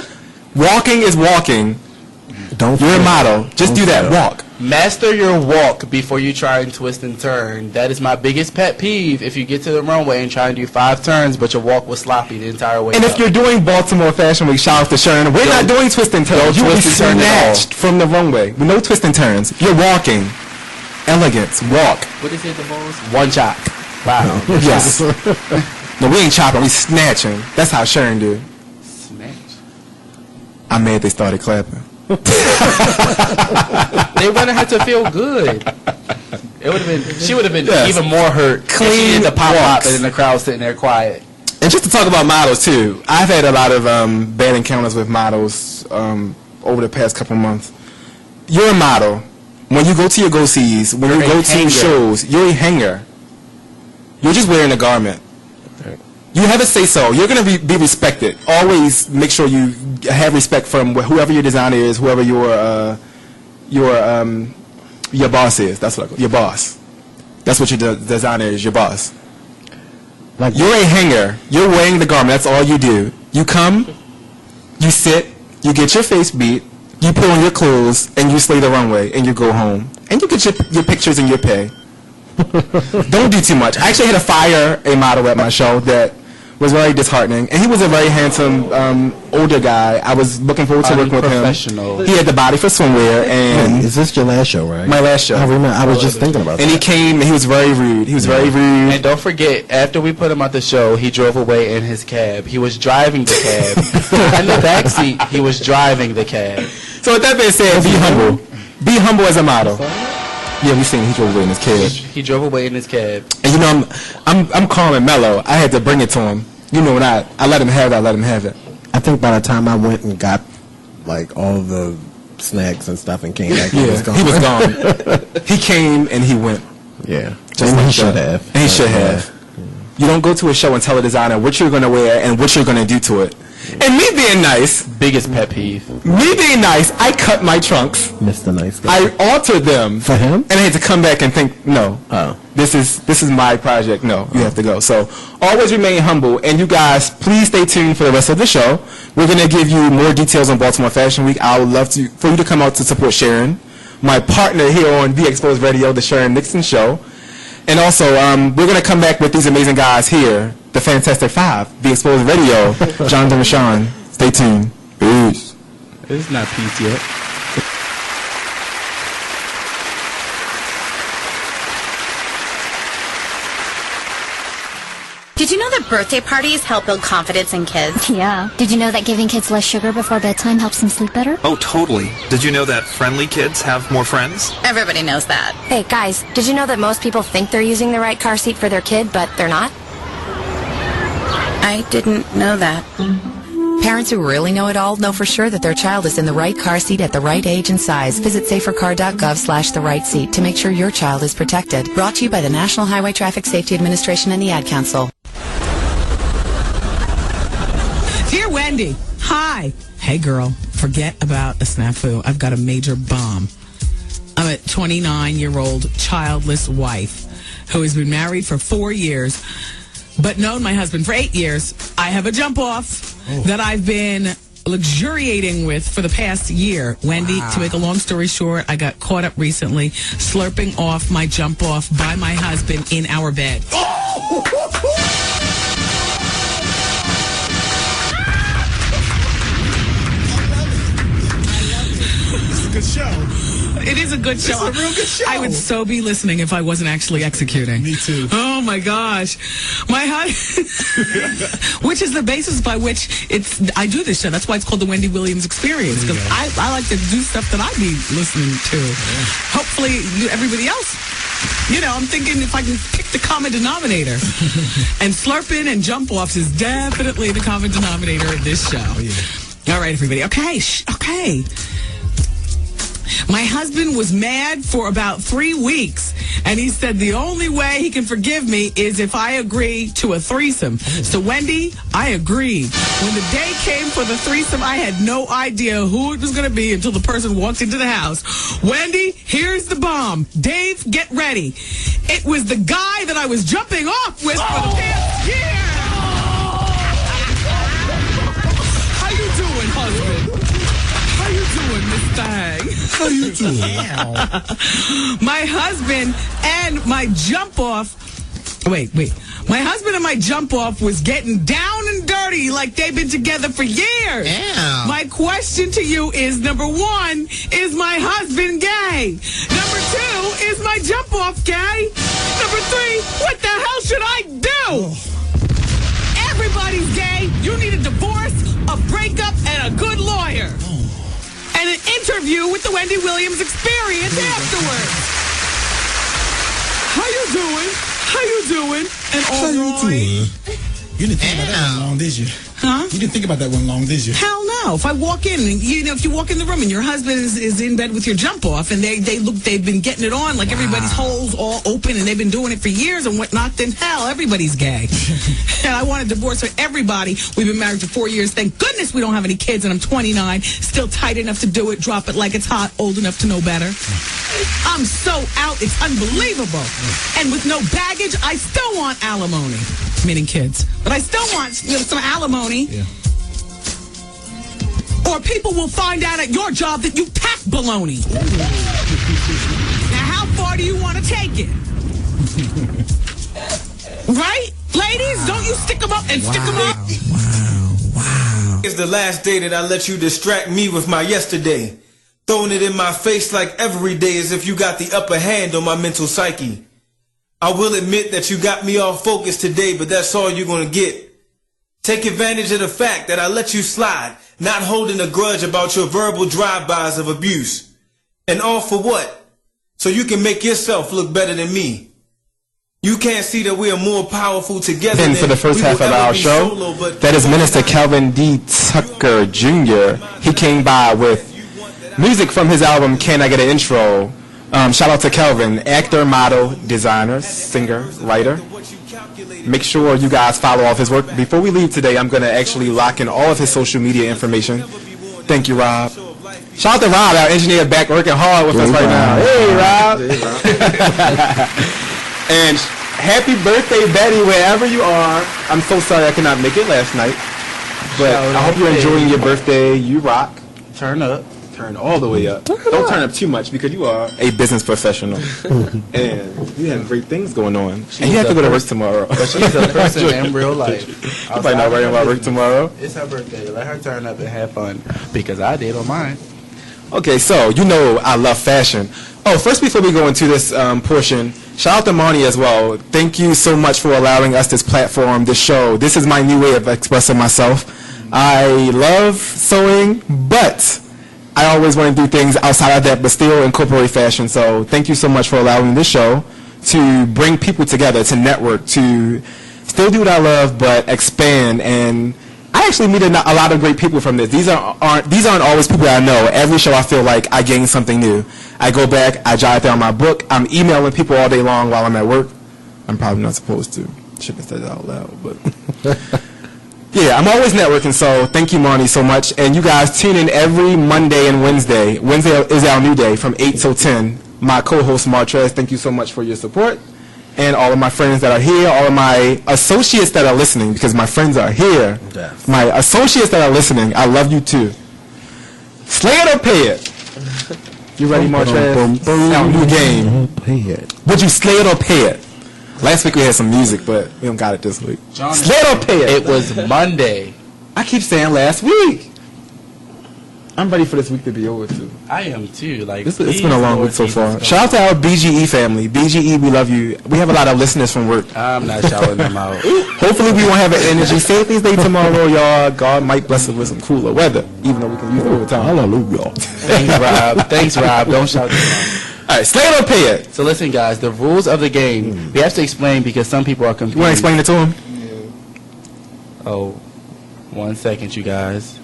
Walking is walking. You're a model. Just do that. Walk. Master your walk before you try and twist and turn. That is my biggest pet peeve. If you get to the runway and try and do 5 turns, but your walk was sloppy the entire way. And if you're doing Baltimore Fashion Week, shout out to Sharon. We're not doing twist and turns. You will be snatched from the runway with no twist and turns. You're walking. Elegance. Walk. What is it the most? One chop. Wow. Yes. No, we ain't chopping. We snatching. That's how Sharon do. Snatch. I'm mad they started clapping. They would have had to feel good. It would have been. She would have been even more hurt. Clean the pop-up and then the crowd sitting there quiet. And just to talk about models too, I've had a lot of bad encounters with models over the past couple months. You're a model. When you go to your go-sees, when you go to shows, you're a hanger. You're just wearing a garment. You have a say-so. You're going to be respected. Always make sure you have respect from whoever your designer is, whoever your boss is. That's what I call your boss. That's what your designer is, your boss. Like you're a hanger. You're wearing the garment. That's all you do. You come, you sit, you get your face beat, you put on your clothes, and you slay the runway, and you go home. And you get your pictures and your pay. Don't do too much. I actually had to fire a model at my show that was very disheartening. And he was a very handsome older guy. I was looking forward to working with him. Professional. He had the body for swimwear. And is this your last show, right? My last show. I remember. I was just thinking about and that. he came, and he was very rude. He was very rude. And don't forget, after we put him out the show, he drove away in his cab. He was driving the cab. In the backseat, he was driving the cab. So with that being said, be humble. Be humble as a model. Yeah, we seen he drove away in his cab. He drove away in his cab. And you know, I'm calm and mellow. I had to bring it to him. You know, when I let him have it, I let him have it. I think by the time I went and got like all the snacks and stuff and came back, he was gone. He was gone. He came and he went. Yeah, just and like he should that. have. And he should have. You don't go to a show and tell a designer what you're going to wear and what you're going to do to it. And me being nice, biggest pet peeve. Me being nice, I cut my trunks. Mr. Nice Guy. I altered them for him, and I had to come back and think, no, this is my project. No, you have to go. So always remain humble, and you guys, please stay tuned for the rest of the show. We're gonna give you more details on Baltimore Fashion Week. I would love for you to come out to support Sharon, my partner here on The Exposed Radio, the Sharon Nixon Show. And also, we're going to come back with these amazing guys here, the Fantastic Five, The Exposed Radio, Jonathan Rashawn. Stay tuned. Peace. It's not peace yet. Did you know that birthday parties help build confidence in kids? Yeah. Did you know that giving kids less sugar before bedtime helps them sleep better? Oh, totally. Did you know that friendly kids have more friends? Everybody knows that. Hey, guys, did you know that most people think they're using the right car seat for their kid, but they're not? I didn't know that. Parents who really know it all know for sure that their child is in the right car seat at the right age and size. Visit safercar.gov/the right seat to make sure your child is protected. Brought to you by the National Highway Traffic Safety Administration and the Ad Council. Dear Wendy, hi. Hey girl, forget about a snafu. I've got a major bomb. I'm a 29-year-old childless wife who has been married for 4 years, but known my husband for 8 years. I have a jump off that I've been luxuriating with for the past year. Wendy, to make a long story short, I got caught up recently slurping off my jump off by my husband in our bed. Good show. It is a good show. It's a real good show. I would so be listening if I wasn't actually executing. Me too. Oh my gosh, my which is the basis by which I do this show. That's why it's called the Wendy Williams Experience, because I like to do stuff that I be listening to. Yeah. Hopefully, everybody else. You know, I'm thinking if I can pick the common denominator, and slurping and jump offs is definitely the common denominator of this show. Oh, yeah. All right, everybody. Okay. Okay. My husband was mad for about 3 weeks, and he said the only way he can forgive me is if I agree to a threesome. So, Wendy, I agreed. When the day came for the threesome, I had no idea who it was going to be until the person walked into the house. Wendy, here's the bomb. Dave, get ready. It was the guy that I was jumping off with for the past year. How you doing, husband? How you doing, Miss Thang? How you doing? My husband and my jump off. Wait. My husband and my jump off was getting down and dirty like they've been together for years. Yeah. My question to you is, number one, is my husband gay? Number two, is my jump off gay? Number three, what the hell should I do? Everybody's gay. You need a divorce, a breakup, and a good lawyer. And an interview with the Wendy Williams Experience afterwards. How you doing? How you doing? And How you doing? You didn't think about that one long, did you? Huh? You didn't think about that one long, did you? Hell no. If I walk in, and, if you walk in the room and your husband is in bed with your jump off, and they've been getting it on like everybody's holes all open, and they've been doing it for years and whatnot, then hell, everybody's gay. And I want a divorce for everybody. We've been married for 4 years. Thank goodness we don't have any kids, and I'm 29, still tight enough to do it, drop it like it's hot, old enough to know better. I'm so out, it's unbelievable. And with no baggage, I still want alimony. Meaning kids. But I still want some alimony. Yeah. Or people will find out at your job that you pack baloney. Now, how far do you want to take it? Right? Ladies, don't you stick them up and stick them up. It's the last day that I let you distract me with my yesterday. Throwing it in my face like every day as if you got the upper hand on my mental psyche. I will admit that you got me off focus today, but that's all you're gonna get. Take advantage of the fact that I let you slide, not holding a grudge about your verbal drive-bys of abuse. And all for what? So you can make yourself look better than me. You can't see that we are more powerful together. And for the first half of our show, that is Minister Kelvin D. Tucker Jr. He came by with music from his album Can I Get an Intro? Shout out to Kelvin, actor, model, designer, singer, writer. Make sure you guys follow all of his work. Before we leave today, I'm going to actually lock in all of his social media information. Thank you, Rob. Shout out to Rob, our engineer, back working hard with us right now. Hey, Rob. And happy birthday, Betty, wherever you are. I'm so sorry I could not make it last night. But I hope you're enjoying your birthday. You rock. Turn up. Turn all the way up. Don't turn up too much because you are a business professional. And you have great things going on. And you have to go to work tomorrow. But she's a person in real life. You might not worry about work tomorrow. It's her birthday. Let her turn up and have fun. Because I did on mine. Okay, so you know I love fashion. Oh, first before we go into this portion, shout out to Marnie as well. Thank you so much for allowing us this platform, this show. This is my new way of expressing myself. I love sewing, but I always want to do things outside of that, but still incorporate fashion. So thank you so much for allowing this show to bring people together, to network, to still do what I love, but expand. And I actually meet a lot of great people from this. These aren't always people that I know. Every show I feel like I gain something new. I go back, I jot down my book. I'm emailing people all day long while I'm at work. I'm probably not supposed to. Shouldn't have said that out loud, but yeah, I'm always networking, so thank you, Marnie, so much. And you guys tune in every Monday and Wednesday. Wednesday is our new day from 8 till 10. My co-host, Martrez, thank you so much for your support. And all of my friends that are here, all of my associates that are listening, because my friends are here. Yes. My associates that are listening, I love you too. Slay it or pay it? You ready, Martrez? Our new game. Pay it. Would you slay it or pay it? Last week we had some music, but we don't got it this week. Slay it or pay it? It was Monday. I keep saying last week. I'm ready for this week to be over too. I am too. Like it's been a long week so far. Shout out to our BGE family. BGE, we love you. We have a lot of listeners from work. I'm not shouting them out. Hopefully we won't have an energy savings day tomorrow, y'all. God might bless us with some cooler weather, even though we can use it overtime. Hallelujah. Thanks, Rob. Thanks, Rob. Don't shout them out. All right, slay it or pay it. So listen, guys, the rules of the game, we have to explain because some people are confused. You want to explain it to them? Yeah. Oh, 1 second, you guys.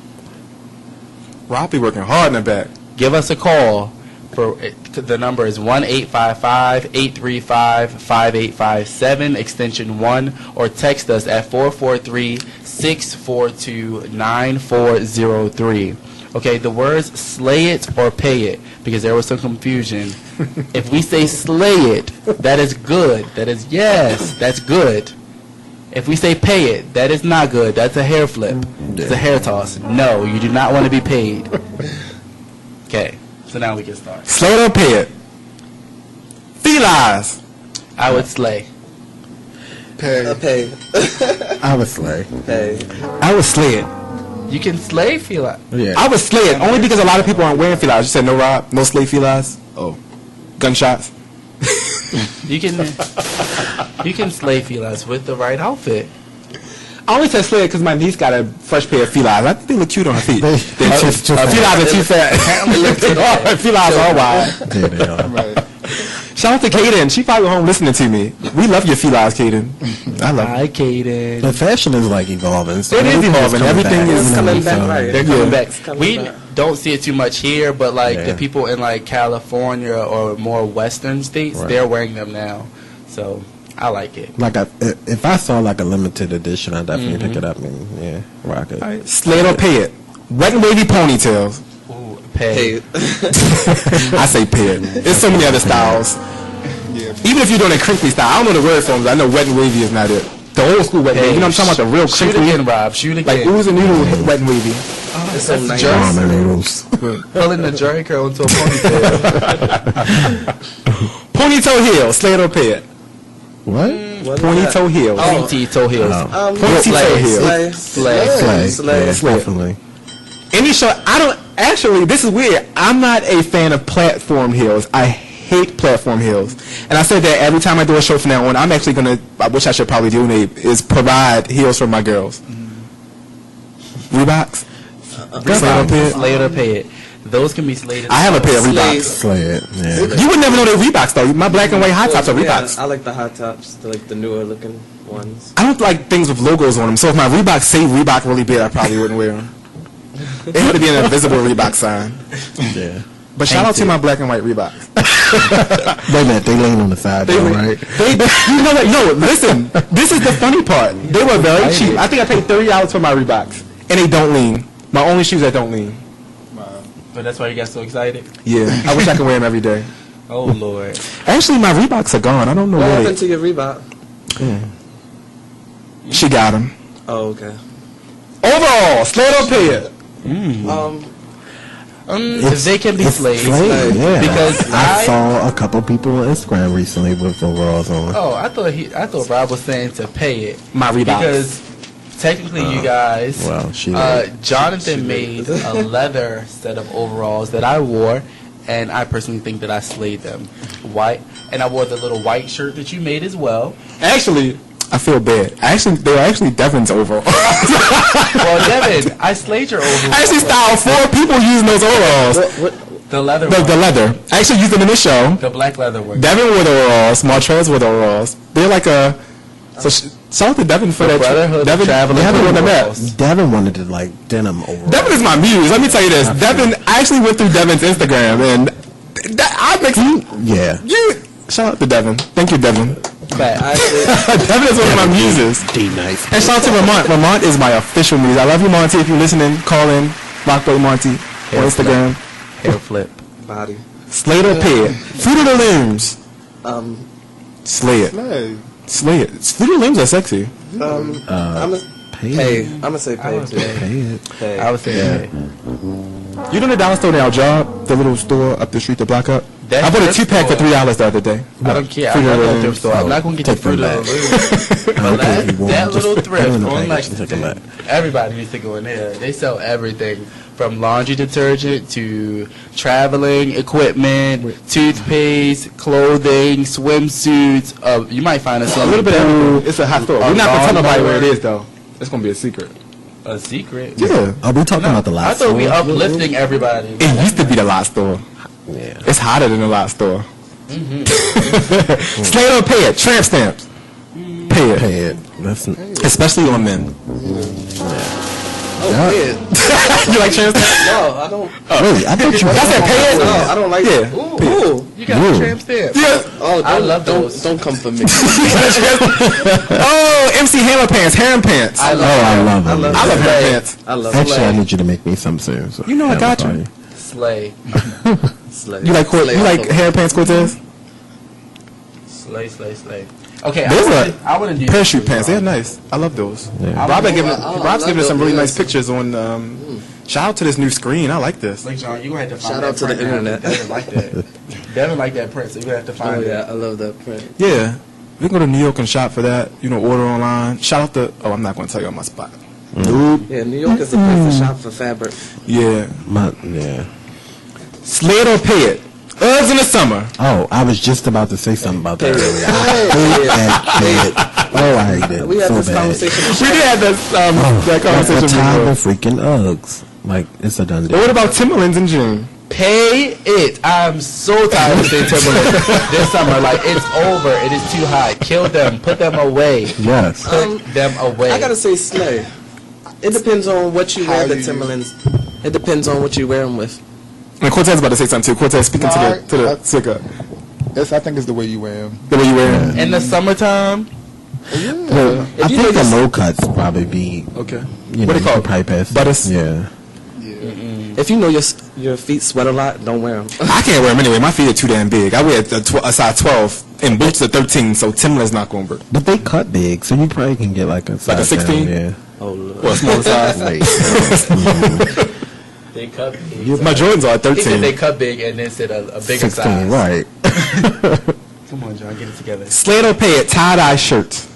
Rob be working hard in the back. Give us a call. The number is 1-855-835-5857, extension 1, or text us at 443-642-9403. Okay, the words slay it or pay it, because there was some confusion. If we say slay it, that is good. That is yes, that's good. If we say pay it, that is not good. That's a hair flip. It's a hair toss. No, you do not want to be paid. Okay, so now we can start. Slay it or pay it? Felines. I would slay. Pay. Pay. I would slay. Pay. I would slay it. You can slay felines. Yeah. I would slay it only because a lot of people aren't wearing felines. You said no, Rob? No slay felines? Oh. Gunshots? You can slay felines with the right outfit. I only said slay it because my niece got a fresh pair of felines. I think they look cute on her feet. Felines are too fat. Felines are wide. Yeah, they are. Right. Shout out to Kaden. She probably home listening to me. We love your felines, Kaden. I love Hi, Kaden. The fashion is like evolving. So it is evolving. Everything is coming back. Right. They're coming back. We don't see it too much here, but like the people in like California or more western states, they're wearing them now. So I like it. Like if I saw like a limited edition, I'd definitely pick it up and rock it. Right. Slay it or pay it. Wet and wavy ponytails. Ooh, pay. I say pay it. There's so many other styles. Yeah. Even if you're doing a crinkly style, I don't know the word for them. I know wet and wavy is not it. The old school wet and wavy. You know what I'm talking about? The real crinkly. Shoot again, Rob. Shoot again. Like ooze and noodle wet and wavy. It's so nice. Pulling the jerry curl into a ponytail. Ponytail heel. Slay it or pay it. What? Pointy toe heels. Pointy toe heels. Pointy toe heels. Slay. Definitely. Any show, I don't, actually, this is weird. I'm not a fan of platform heels. I hate platform heels. And I said that every time I do a show from now on, I'm actually going to, which I should probably do, Nate, is provide heels for my girls. Reeboks? Slay it or pay it. Those can be slated. I have a pair of Reeboks. Slay it. Yeah. You would never know they're Reeboks, though. My black and white high tops are Reeboks. I like the high tops, the newer looking ones. I don't like things with logos on them, so if my Reeboks say Reebok really big, I probably wouldn't wear them. It had to be an invisible Reebok sign. Yeah. But shout out to my black and white Reeboks. Wait a minute, they lean on the side, though, right? You know what? No, listen. This is the funny part. They were very cheap. I think I paid $30 for my Reeboks, and they don't lean. My only shoes that don't lean. But that's why you got so excited? Yeah. I wish I could wear them every day. Oh, Lord. Actually, my Reeboks are gone. I don't know What where happened to your Reebok? She got them. Oh, okay. Overall, slay it or pay it? They can be slayed. Yeah. Because I saw a couple people on Instagram recently with overalls on. Oh, I thought Rob was saying to pay it. My Reeboks. Because technically, you guys, Jonathan made a leather set of overalls that I wore, and I personally think that I slayed them. White, and I wore the little white shirt that you made as well. Actually, I feel bad. They were actually Devin's overalls. Well, Devin, I slayed your overalls. I actually styled 4 people using those overalls. The leather. The leather. I actually used them in the show. The black leather one. Devin wore the overalls. Martrez wore the overalls. They're like a. So shout out to Devin for that. Devin, they haven't worn them yet. Devin wanted to like denim overalls. Devin is my muse. Let me tell you this. Devin, I actually went through Devin's Instagram, and I make shout out to Devin. Thank you, Devin. Devin is one of my muses. Nice. And shout out to Vermont. Vermont is my official muse. I love you, Monty. If you're listening, call in. Rockboy Monty on Instagram. Hair flip. Body. Slay it or pay it. Fruit of the Limbs. Slay it. Slay it. Fruit of the Limbs are sexy. I'm gonna say pay too. Pay it. I would say pay. You know the dollar store now, Job? The little store up the street, the block up? I bought a 2-pack for $3 the other day. I don't care. I love that thrift store. I'm not going to get the Fruit of the Limbs. That little thrift on Lexington, everybody needs to go in there. They sell everything from laundry detergent to traveling equipment, toothpaste, clothing, swimsuits. You might find us a little bit of everything. It's a hot store. We're not going to tell nobody where it is, though. It's going to be a secret. A secret? Yeah. Are we talking about the lot store? I thought we uplifting everybody. It used to be the lot store. Yeah. It's hotter than the lot store. Slay it or pay it. Tramp stamps. Pay it. Pay it. Especially on men. Oh, pay it. You like tramp stamps? No, I don't. Really? I thought you I said pay it? No, I don't like it. Ooh, you got a tramp stamp. Yeah. Oh, I love those. Don't come for me. Oh, MC Hammer pants, harem pants. I love them. I love harem pants. I love Actually, Slay. I need you to make me some soon. So You know I got you. Slay. Slay. You like harem pants, Cortez? Slay. Okay, Those I want to do parachute pants. They're nice. I love those. Yeah. Rob's giving us some really nice pictures on. Shout out to this new screen. I like this. Like John, you gonna have to find Shout that out to the print now. internet. Devin like that. Devin like that print, so you gonna have to find it. I love that print. Yeah, we can go to New York and shop for that. Order online. Shout out to. Oh, I'm not going to tell you on my spot. Yeah, New York is the place to shop for fabric. Yeah. Yeah. Slay it or pay it. Uggs in the summer. Oh, I was just about to say something about that earlier. I hate that shit. Oh, I hate it. We had so this bad. conversation. We did have that conversation. I'm tired of freaking Uggs. Like, it's a done deal. But what about Timberlands in June? Pay it. I'm so tired of saying Timberlands this summer. Like, it's over. It is too high. Kill them. Put them away. Yes. Put them away. I gotta say, Slay. It depends on what you wear the Timberlands. It depends on what you wear them with. And Cortez about to say something too. Cortez speaking to the sticker. I think it's the way you wear them. The way you wear them. In the summertime. Well, I think the low cuts probably be okay. You What know, do you call it? probably pass. Butters? Yeah. If you know your feet sweat a lot, don't wear them. I can't wear them anyway. My feet are too damn big. I wear a size 12 and boots are 13, so Timberland's not going to work. But they cut big, so you probably can get like a size Like a 16? down, yeah. Oh, Lord. Or a smaller size. They cut big. My Jordans are 13. He said they cut big and then said a bigger 16, size. right. Come on, John, get it together. Slay it or pay it, tie-dye shirts.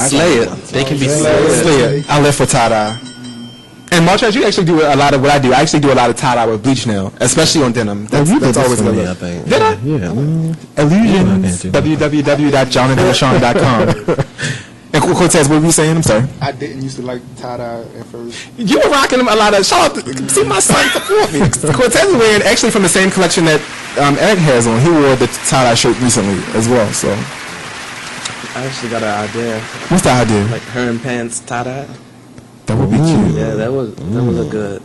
Slay it. They can be Slay it. I live for tie-dye. And Martraz, you actually do a lot of what I do. I actually do a lot of tie-dye with bleach now, especially on denim. That's always a good look. Did I? Yeah. Illusions. www.jonathanlashon.com. And Cortez, what were you saying? I'm sorry. I didn't used to like tie-dye at first. You were rocking them a lot of. Shout out to, see my son support me. Cortez is wearing actually from the same collection that Eric has on. He wore the tie-dye shirt recently as well. So I actually got an idea. What's the idea? Like her and pants tie-dye. That would be cute. Yeah, that would look good.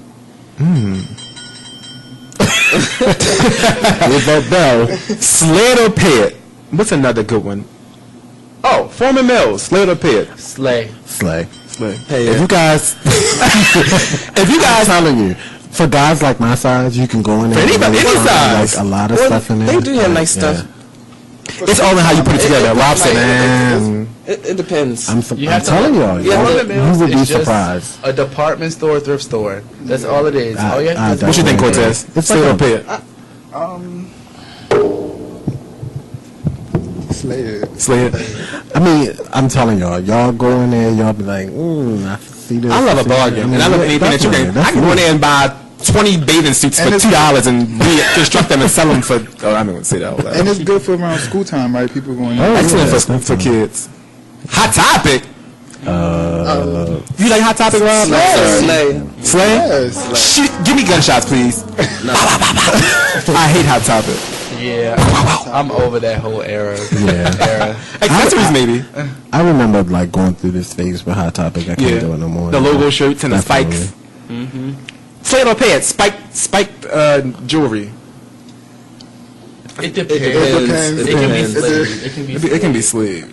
With that bell, slay it or pay it. What's another good one? Oh, Foreman Mills, slay it or pay it. Slay. Pay If it. you guys, telling you, for guys like my size, you can go in there. For anybody, and any find, size. like a lot of Well, stuff in there. they do have nice stuff. It's all in how you put it together. Rob said, man. It depends. I'm You have to telling look- y'all, Yeah, Foreman Mills you would be is just surprised. a department store, thrift store. That's all it is. All you have to do What you think, Cortez? It's Slay it or like pay it. Slay it. Slay it. I mean, I'm telling y'all go in there, y'all be like, I see this. I love a see that. bargain, and I love anything that you can. I can go in there and buy 20 bathing suits for And it's- $2 and reconstruct them and sell them for. Oh, I'm not gonna say that. Out loud. And it's good for around school time, right? People going there. Excellent for kids. Hot Topic. You like Hot Topic, Rob? Slay. Slay? Yes. Shoot, give me gunshots, please. I hate Hot Topic. Yeah, I'm over that whole era. Yeah. Accessories, maybe. I remember like going through this phase with Hot Topic. I can't do it no more. The logo shirts and the Definitely. spikes. Slay it or pay it. Spiked jewelry. It depends. depends. It can be It slayed. depends. It can be. It can be slayed.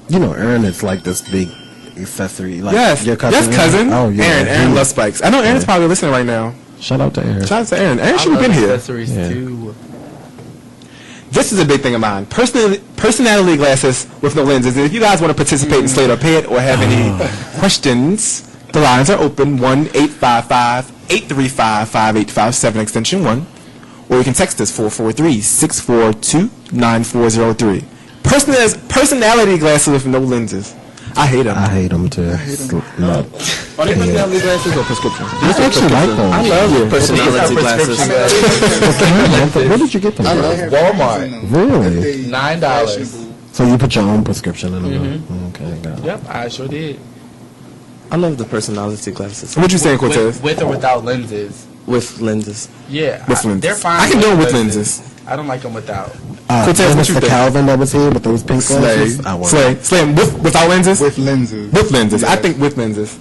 You know, Aaron is like this big accessory. Like Yes. your Yes, cousin. Oh yeah. Aaron loves spikes. I know Aaron's probably listening right now. Shout out to Aaron. Shout out to Aaron. Aaron I should have love been here. accessories too. This is a big thing of mine. Personality glasses with no lenses. And if you guys want to participate in Slay It or Pay It or have any questions, the lines are open 1-855-835-5857 extension 1. Or you can text us 443-642-9403. Personality glasses with no lenses. I hate them. I hate them too. Are they personality glasses or prescriptions? I actually like those. I love personality glasses. Where did you get them from? Walmart. Really? $9. So you put your own prescription in them? Okay, got it. Yep, I sure did. I love the personality glasses. What you saying, Cortez? With or without lenses. With lenses. Yeah, With lenses. they're fine. I can do it with lenses. I don't like them without. Cortez, what you Mr. think? Calvin that was here with those pink glasses. I want Slay. Slay. Without lenses? With lenses. With lenses. I Yeah. think with lenses.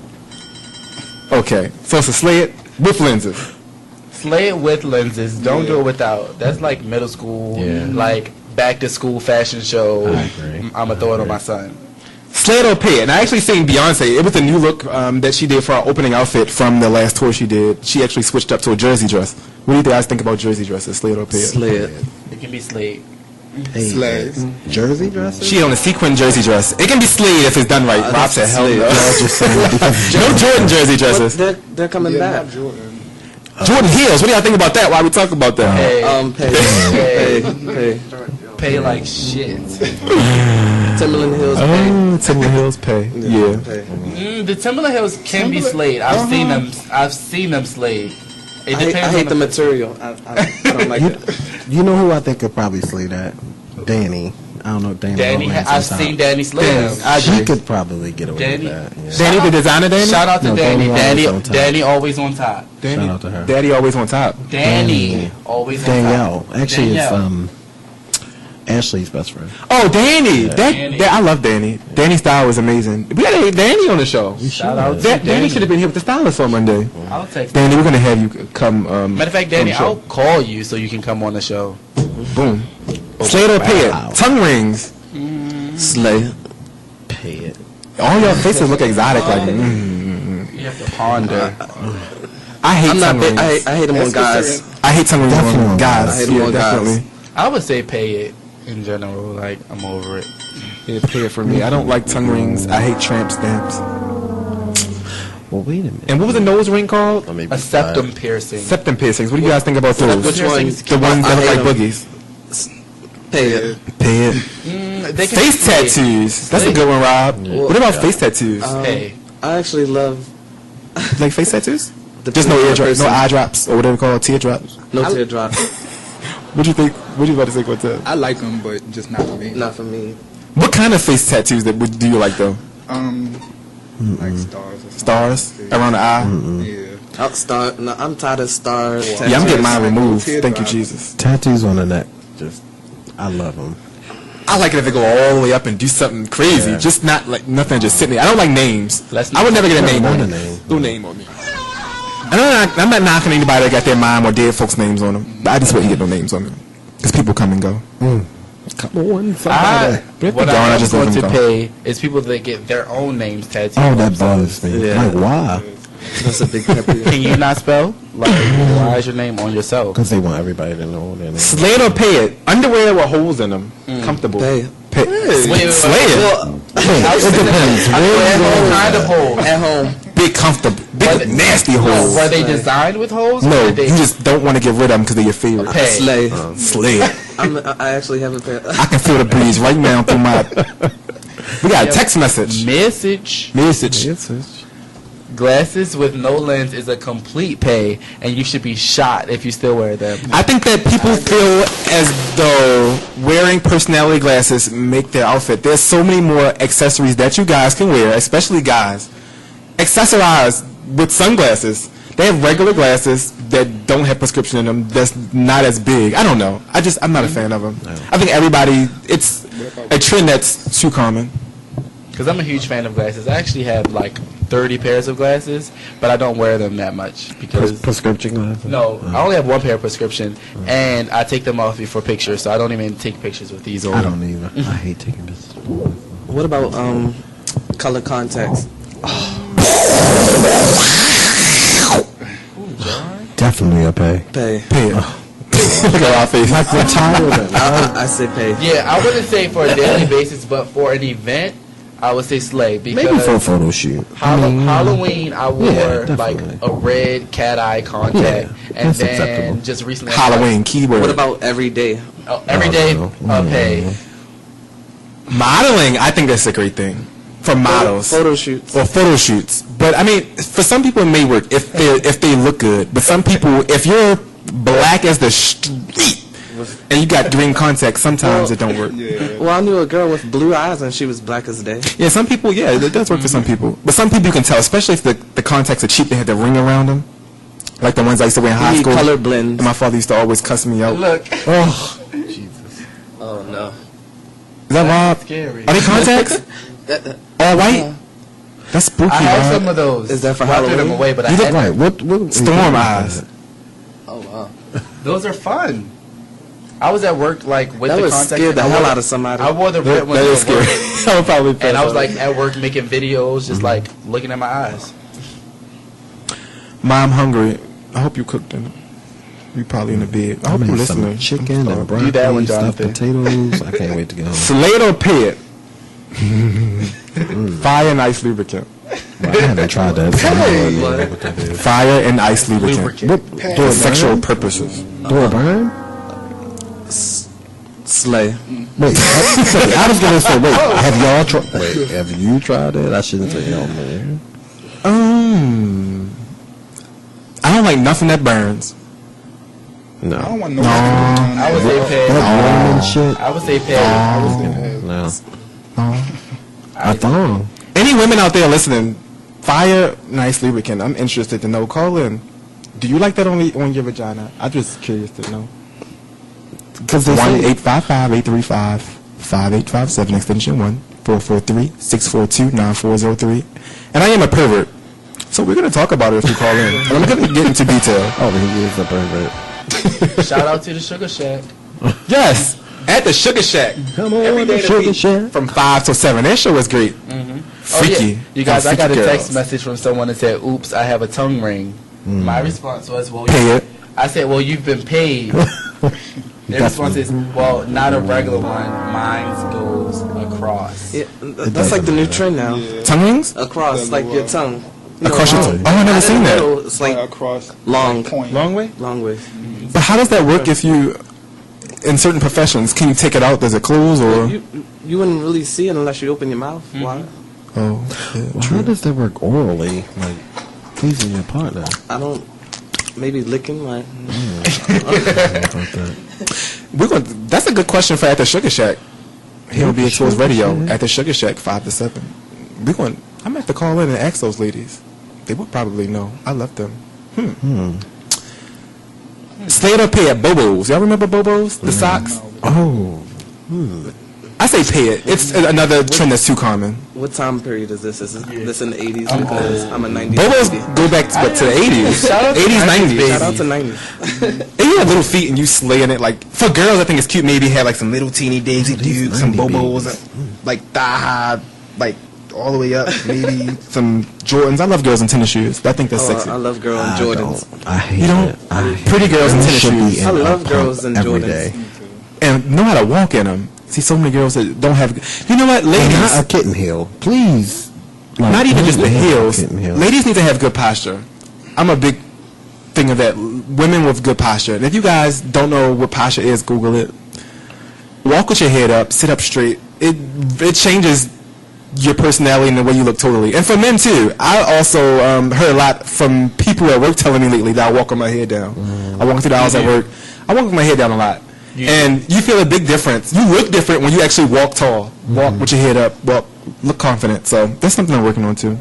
Okay. So it's a slay it with lenses. Slay it with lenses. Don't do it without. That's like middle school, like back to school fashion show. I agree. I'm gonna throw it on my son. Slay it or pay it. And I actually seen Beyonce. It was a new look that she did for her opening outfit from the last tour she did. She actually switched up to a jersey dress. What do you guys think about jersey dresses? Slay it or pay it? Slay it. It can be slayed. Hey, Slays. jersey dresses? She on a sequin jersey dress. It can be slayed if it's done right. Rob said hell no. Just saying because No Jordan jersey dresses. They're coming back. Not Jordan. Jordan heels. What do y'all think about that? Why we talk about that? Hey, Pay. pay like shit. Timberland Hills. Pay. Oh, Timberland Hills pay. Yeah. Pay. The Timberland Hills can be slayed. I've seen them. I've seen them slayed. It I depends hate on the material. I don't like it. you know who I think could probably slay that? Danny. I don't know Danny. Danny. Lawrence I've on top. seen Danny slay them. She could probably get away Danny. with that. Yeah. Danny, the designer Danny? Shout out to No, Danny. Danny always on top. Danny always on top. Danny, Shout out to her. Daddy always on top. Danny always on Danielle. top. Actually, Danielle. it's Ashley's best friend. Oh, Danny. Danny. I love Danny. Danny's style was amazing. We gotta have Danny on the show. Shout out to Danny should have been here with the stylist on Monday. I'll text. Danny, we're gonna have you come. Matter of fact, Danny, on the show. I'll call you so you can come on the show. Boom. Slay it or pay Wow. it. Tongue rings. Slay. Pay it. All your faces look exotic. Like, You have to ponder. I hate I'm not tongue big. rings. I hate them on guys. I hate tongue rings Definitely on on guys. guys. I hate 'em Yeah, on guys. definitely. I would say pay it in general. Like I'm over it. Yeah, pay it for me. I don't like tongue rings. I hate tramp stamps. Well, wait a minute. And what was the nose ring called? Let me A septum piercing. Septum piercings. What do you guys think about those? Which one? The ones that I look hate like 'em. boogies. Pay it. Pay it. They can Face pay. tattoos. That's a good one, Rob. What about face tattoos? Pay. I actually love Like face tattoos? the Just no eardrops, no person. eye drops, or whatever they're called, teardrops. No teardrops. What do you think? What do you about to say, Quintet? I like them, but just not for me. Not for me. What kind of face tattoos do you like though? Like stars. Or something. Stars around the eye. Yeah. No, I'm tired of stars. Yeah, I'm getting mine removed. Teardrops. Thank you, Jesus. Tattoos on the neck, just I love them. I like it if they go all the way up and do something crazy. Yeah. Just not like nothing just sitting there. I don't like names. I would never get a name on me. No name on me. I'm not knocking anybody that got their mom or dead folks' names on them. But I just wouldn't get no names on them. Because people come and go. Come on, What gone, I I am just going let to them go. pay is people that get their own names tattooed. Oh, that bothers me. Yeah. Like, why? That's a big pet peeve. Can you not spell? Like, why is your name on yourself? Because they want everybody to know their name. Slay it or pay it. Underwear with holes in them. Comfortable. Pay. Wait, Slay it. It depends. What kind of hole? At home. Big comfortable. Big nasty holes. Were they designed with holes? No, or you did they just don't want to get rid of them because they're your favorite. Pay. Slay. Slay it. I actually have a pair. I can feel the breeze right now through my... We got a text message. Message. Glasses with no lens is a complete pay, and you should be shot if you still wear them. I think that people feel as though wearing personality glasses make their outfit. There's so many more accessories that you guys can wear, especially guys. Accessorize with sunglasses. They have regular glasses that don't have prescription in them. That's not as big. I don't know. I'm not a fan of them. I think it's a trend that's too common. Because I'm a huge fan of glasses. I actually have like 30 pairs of glasses, but I don't wear them that much because Prescription glasses? no, I only have one pair of prescription, and I take them off for pictures, so I don't even take pictures with these. I don't either. I hate taking pictures. What about color contacts? Definitely a pay. Pay. Pay it. Look at our face. Like retired. I say pay. Yeah, I wouldn't say for a daily basis, but for an event, I would say slay because Maybe for a photo shoot. Halloween I wore like definitely. a red cat eye contact, and that's then acceptable. just recently Halloween, keyword. What about every day? every day pay. Modeling, I think that's a great thing. For models. Photo shoots. Or photo shoots. But I mean, for some people it may work if they look good. But some people, if you're black as the street and you got green contacts, sometimes it don't work. Well, I knew a girl with blue eyes and she was black as day. Yeah, some people, it does work for some people. But some people you can tell, especially if the contacts are cheap, they had the ring around them. Like the ones I used to wear in high You need school. color blends. And my father used to always cuss me out. Look. Oh, Oh no. is that Rob? Scary. Are they contacts? All white? That's spooky, I have Rob. some of those. Is that for Well, I threw them Halloween? away, but I You look had right. them. What Storm eyes. Oh wow. Those are fun. I was at work like with That the would contacts. scare the and I hell wore- out of somebody. I wore the red ones. That is to work. scary. I would probably pass And I was out. like at work making videos, just like looking at my eyes. Mom, hungry. I hope you cooked them. You probably in the bed. I hope you're some listening. chicken and broccoli, Do that one, stuffed Jonathan. potatoes. I can't wait to get home. Slay it or pay it? Fire and ice lubricant. Well, I haven't tried that. So I don't know what that is. Fire and ice lubricant. Lubricant. For sexual purposes. Do it burn? Slay. Wait, I was gonna say, wait, have y'all tried? Wait, have you tried it? I shouldn't say y'all, man. I don't like nothing that burns. No. I don't want no. I would say pay. That Roman shit. I would say pay. No. I thought. Any women out there listening, fire, nice lubricant. I'm interested to know. Call in. Do you like that only on your vagina? I'm just curious to know. Because they say 1-855-835-5857 extension 1 443-642-9403. And I am a pervert, so we're gonna talk about it if you call in. I'm not gonna get into detail. Oh, he is a pervert. Shout out to the Sugar Shack. Yes, at the Sugar Shack. Come on, Every day the of the Sugar week, Shack. from 5 till 7. That show was great. Freaky. Oh, yeah. You guys, I got a Freaky text girls. message from someone that said, "Oops, I have a tongue ring." My response was, "Well, Pay it. I said, "Well, you've been paid." Their response is, "Well, not a regular one. Mine goes across." Yeah, that's like the new trend now. Tongue rings? Across, like your tongue. You Across your long. tongue. Oh, I never Not in seen the that. middle, It's like across long. point. Long way? Long way. But how does that work if you in certain professions, can you take it out? Does it close or? You wouldn't really see it unless you open your mouth. Why? Oh, yeah, Well, how does that work orally? Like pleasing your partner? I don't. Maybe licking. Like. We're going. That's a good question for at the Sugar Shack. Here will be Exposed Radio at the Sugar Shack 5 to 7. We're going. I'm gonna have to call in and ask those ladies. They would probably know. I love them. Slay it or pay it. Bobos. Y'all remember Bobos? The socks. Oh. I say pay it. It's another trend that's too common. What time period is this? Is this in the 80s? Because I'm a 90s. Bobos baby. go back to the 80s. Shout out to 80s, 90s. Shout out to 90s. And you have little feet and you slaying it. Like for girls, I think it's cute. Maybe have like some little teeny Daisy Dukes, some Bobos, like thigh high, like all the way up. Maybe some Jordans. I love girls in tennis shoes. I think that's sexy. I love girls in Jordans. I hate You don't? Pretty girls in tennis shoes. I love girls in every Jordans. day. And know how to walk in them. See so many girls that don't have. You know what, ladies? Not a kitten heel, please. Like, Not even just the heels. kitten heel. Ladies need to have good posture. I'm a big thing of that. Women with good posture. And if you guys don't know what posture is, Google it. Walk with your head up. Sit up straight. It changes your personality and the way you look totally. And for men too. I also heard a lot from people at work telling me lately that I walk with my head down. I walk through the aisles at work. I walk with my head down a lot. And you feel a big difference. You look different when you actually walk tall. Walk with your head up. Look confident. So that's something I'm working on too.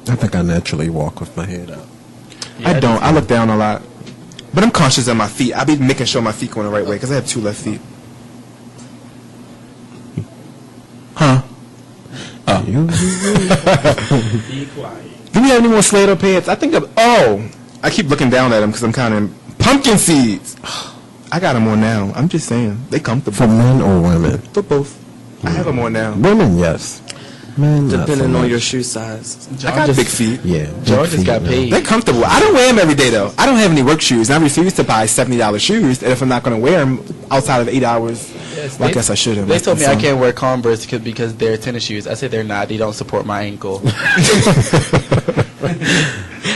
I think I naturally walk with my head up. I don't. I look down a lot. But I'm conscious of my feet. I be making sure my feet going the right way because I have 2 left feet. Huh? Oh. Be quiet. Do we have any more Slater pants? I think I keep looking down at them because I'm counting pumpkin seeds. I got them on now. I'm just saying. They comfortable. For men or women? For both. I have them on now. Women, yes. Men, not so Depending on much. your shoe size. I got big feet. Yeah. George just big got feet, paid. They're comfortable. I don't wear them every day, though. I don't have any work shoes, and I refuse to buy $70 shoes. And if I'm not going to wear them outside of 8 hours, Yes, I guess I should have. They told me I can't wear Converse because they're tennis shoes. I said they're not. They don't support my ankle.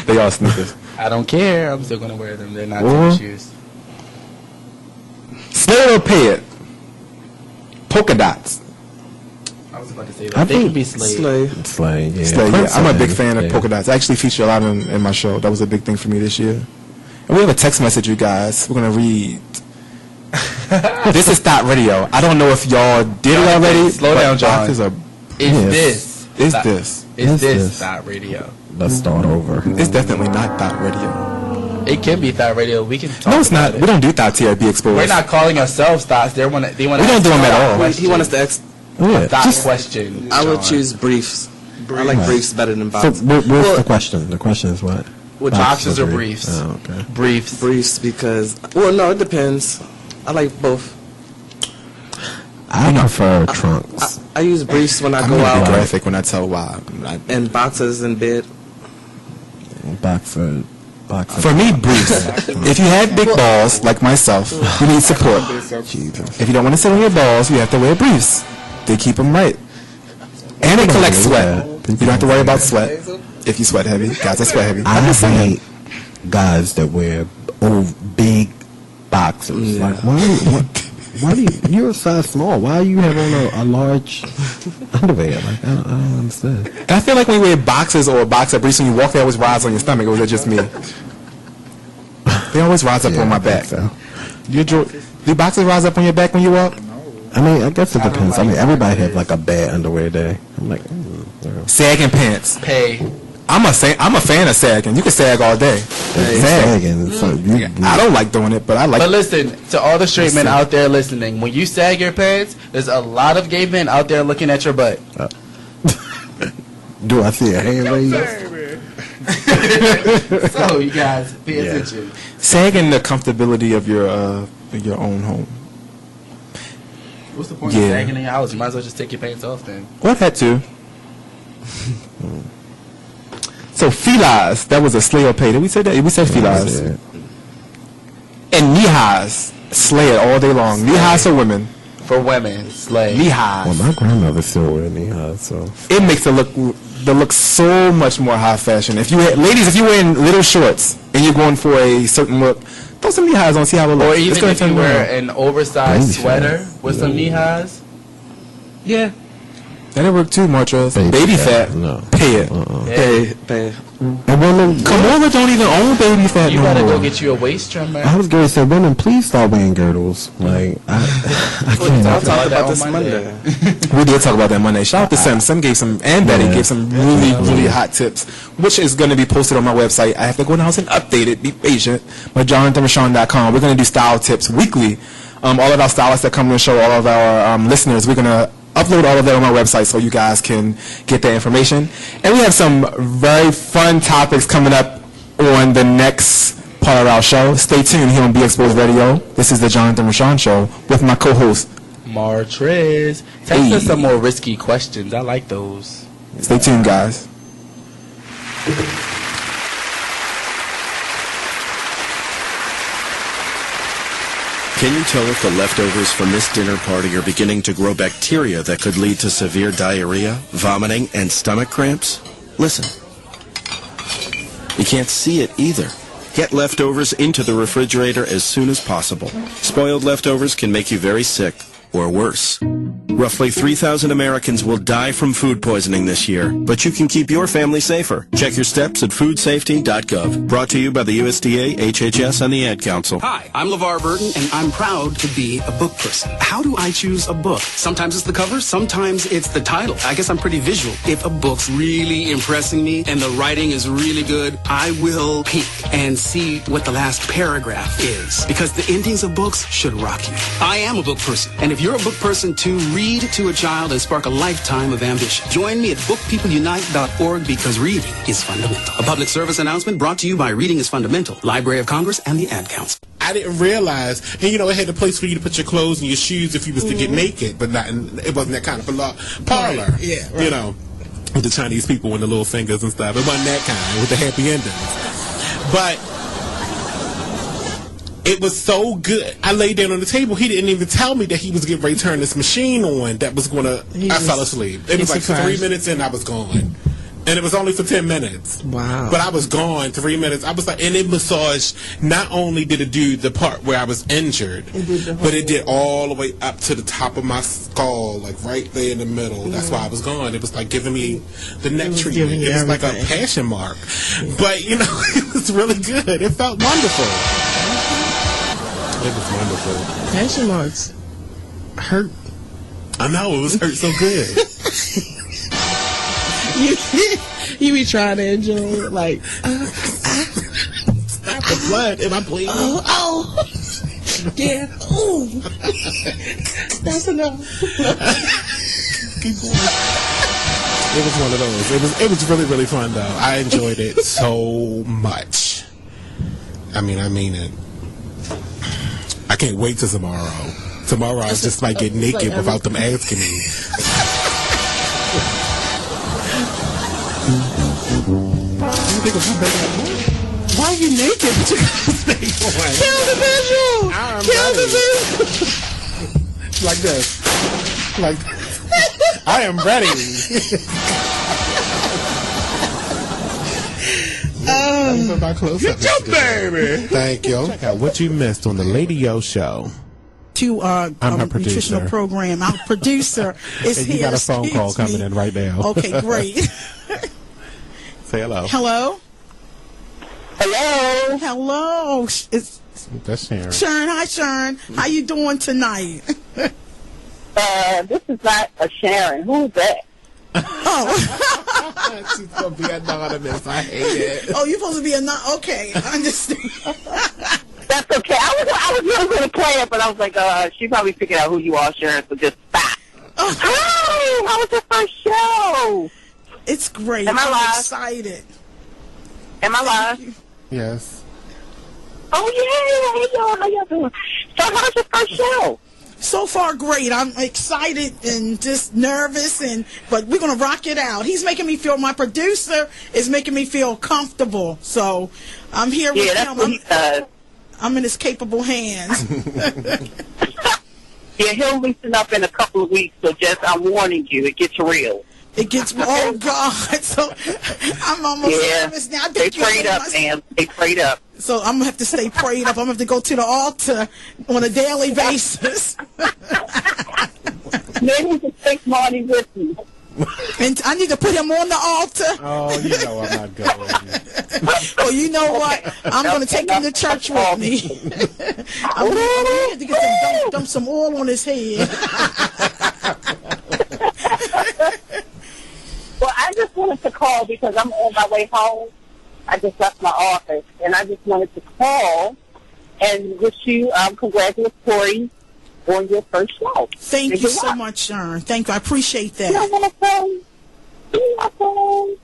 They are sneakers. I don't care. I'm still going to wear them. They're not Or- tennis shoes. Slay it or pay it. Polka dots. I was about to say that. I They can think be slayed. Slay, yeah. Slay, yeah. I'm a big fan of Yeah. polka dots. I actually feature a lot in my show. That was a big thing for me this year. And we have a text message, you guys. We're going to read. This is Thought Radio. I don't know if y'all did it already. Slow but down, John. boxes are- Is Yes. this? Is Thought- this? Is Is this this? Thought Radio? Let's start over. It's definitely not Thought Radio. It can be Thought Radio. We can talk No, it's about not. it. We don't do Thought TRB Exposed. We're not calling ourselves Thoughts. They want to. We don't do them at all. He wants us to ask Yeah. Thought Just, question. I would John. choose briefs. I like Right. briefs better than so, boxes. what's Well, the question? The question is what? Which Boxes or briefs? briefs? Oh, okay. Briefs. Briefs because, well, no, it depends. I like both. I prefer trunks. I use briefs when I I'm go going to be out graphic when I tell why. and boxes in bed. Boxer. For me, briefs. If you have big balls, like myself, you need support. Jesus. If you don't want to sit on your balls, you have to wear briefs. They keep them right. And they collect sweat. You don't have to worry about sweat. If you sweat heavy. Guys, I sweat heavy. I I'm just saying. hate guys that wear old big boxers. Like, why do you, you're a size small. Why do you have on a large underwear? Like, I don't understand. And I feel like when you wear boxers or boxer briefs, when you walk, they always rise on your stomach, or is it just me? They always rise up on my back. So. Do boxers rise up on your back when you walk? I mean, I guess it depends. I mean, everybody have like a bad underwear day. I'm like, Sagging pants. Pay. I'm a fan of sagging. You can sag all day. sagging. So you, I don't like doing it, but I like. But listen, to all the straight men out there listening, when you sag your pants, there's a lot of gay men out there looking at your butt. Do I see a hand raise? So you guys pay attention. Sagging the comfortability of your own home. What's the point of sagging in your house? You might as well just take your pants off then. What had to? So felines, that was a slay or pay. Did we say that? We said felines. And knee-highs, slay it all day long. Knee-highs for women. For women, slay. Knee-highs. Well, my grandmother still wear knee-highs, so. It makes the look so much more high fashion. If you ladies, if you're wearing little shorts and you're going for a certain look, Throw some knee highs on, see how it looks. Or It's even gonna if you turn wear around. an oversized sweater with some knee highs. Yeah. That'll work too, Martrez. Baby fat. No. Pay it. Pay. And women, Kamora don't even own baby fat You no gotta more. go get you a waist trimmer. I was going to say, women, please start wearing girdles. Like, I can't. I'll talk about this on Monday. We did talk about that Monday. Shout out to Sim. Sim gave some, and Betty gave some really hot tips, which is going to be posted on my website. I have to go in the house and update it. Be patient. But JonathanRashawn.com. We're going to do style tips weekly. All of our stylists that come to the show, all of our listeners, we're going to upload all of that on my website so you guys can get that information. And we have some very fun topics coming up on the next part of our show. Stay tuned here on Be Exposed Radio. This is the Jonathan Rashawn Show with my co-host, Martrez. Text us some more risky questions. I like those. Stay tuned, guys. Can you tell if the leftovers from this dinner party are beginning to grow bacteria that could lead to severe diarrhea, vomiting, and stomach cramps? Listen. You can't see it either. Get leftovers into the refrigerator as soon as possible. Spoiled leftovers can make you very sick, or worse. Roughly 3,000 Americans will die from food poisoning this year, but you can keep your family safer. Check your steps at foodsafety.gov. Brought to you by the USDA, HHS, and the Ad Council. Hi, I'm LeVar Burton, and I'm proud to be a book person. How do I choose a book? Sometimes it's the cover, sometimes it's the title. I guess I'm pretty visual. If a book's really impressing me and the writing is really good, I will peek and see what the last paragraph is, because the endings of books should rock you. I am a book person, and if you're a book person too, read to a child and spark a lifetime of ambition. Join me at bookpeopleunite.org, because reading is fundamental. A public service announcement brought to you by Reading is Fundamental, Library of Congress, and the Ad Council. I didn't realize, and it had a place for you to put your clothes and your shoes if you was to get naked, but it wasn't that kind of parlor. Right. Yeah, right. With the Chinese people and the little fingers and stuff. It wasn't that kind with the happy endings. But it was so good. I laid down on the table. He didn't even tell me that he was getting ready to turn this machine on that was going to... I fell asleep. It was like surprised. 3 minutes in, I was gone. And it was only for 10 minutes. Wow. But I was gone 3 minutes. I was like, and it massaged, not only did it do the part where I was injured, but it did all the way up to the top of my skull, like right there in the middle. That's why I was gone. It was like giving me the neck treatment. It was like a passion mark. But, it was really good. It felt wonderful. It was wonderful. Passion marks hurt. I know, it was hurt so good. you be trying to enjoy it, like stop the blood. Am I bleeding? Oh, yeah. Ooh, that's enough. Keep going. It was one of those. It was really, really fun though. I enjoyed it so much. I mean it. I can't wait till tomorrow. Tomorrow I just might get naked without them asking me. Why are you naked? Kill the visual. Kill the visual. Like this. Like this. I am ready. Get your baby. Thank you. Check out what you missed on the Lady O Show. To I'm her producer. nutritional program. Our producer is and here. you got a phone call coming in right now. Okay, great. Say hello. Hello. Hello. Hello. It's That's Sharon. Sharon. Hi, Sharon. How you doing tonight? This is not a Sharon. Who's that? Oh. She's going to be anonymous. I hate it. Oh, you're supposed to be okay, I understand. That's okay. I was really going to play it, but I was like, she probably figured out who you are, Sharon, so just stop. Oh, how was your first show? It's great. Am I live? I'm excited. Am I live? Yes. Oh, yeah. Hey, y'all. How y'all doing? So how's your first show? So far, great. I'm excited and just nervous, but we're going to rock it out. He's making me feel, my producer is making me feel comfortable. So I'm here with him. What he does. I'm in his capable hands. Yeah, he'll loosen up in a couple of weeks, so I'm warning you, it gets real. It gets, oh God. So I'm almost nervous now. I think they prayed up, man. They prayed up. So I'm going to have to stay prayed up. I'm going to have to go to the altar on a daily basis. Maybe you can take Marty with me. And I need to put him on the altar. Oh, you know I'm not going. Oh, you know what? I'm going to take him to church with me. I'm going to get some, dump some oil on his head. Well, I just wanted to call because I'm on my way home. I just left my office, and I just wanted to call and wish you congratulatory on your first show. Thank you so much, Sharon. Thank you. I appreciate that. You're welcome.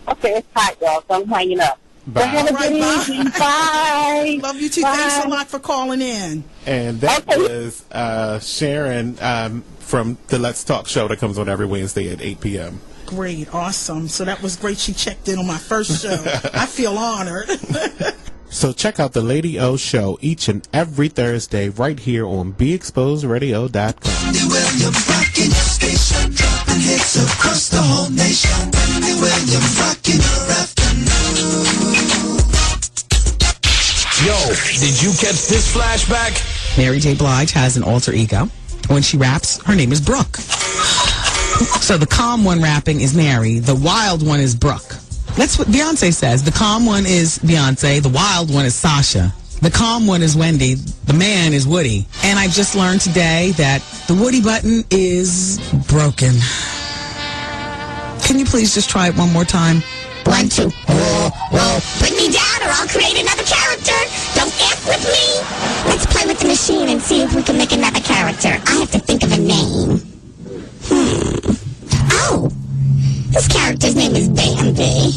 Okay, it's hot, y'all, so I'm hanging up. Bye. Have a good evening. Bye. Love you too. Bye. Thanks a lot for calling in. And that was Sharon from the Let's Talk show that comes on every Wednesday at 8 p.m. Great. Awesome. So that was great. She checked in on my first show. I feel honored. So check out the Lady O Show each and every Thursday right here on BeExposedRadio.com. Wendy Williams rocking your station, dropping hits across the whole nation. Wendy Williams rocking your afternoon. Yo, did you catch this flashback? Mary J. Blige has an alter ego. When she raps, her name is Brooke. So the calm one rapping is Mary, the wild one is Brooke. That's what Beyonce says. The calm one is Beyonce, the wild one is Sasha. The calm one is Wendy, the man is Woody. And I just learned today that the Woody button is broken. Can you please just try it one more time? 1, 2. Whoa. Put me down or I'll create another character. Don't F with me. Let's play with the machine and see if we can make another character. I have to think of a name. Oh, this character's name is Bambi.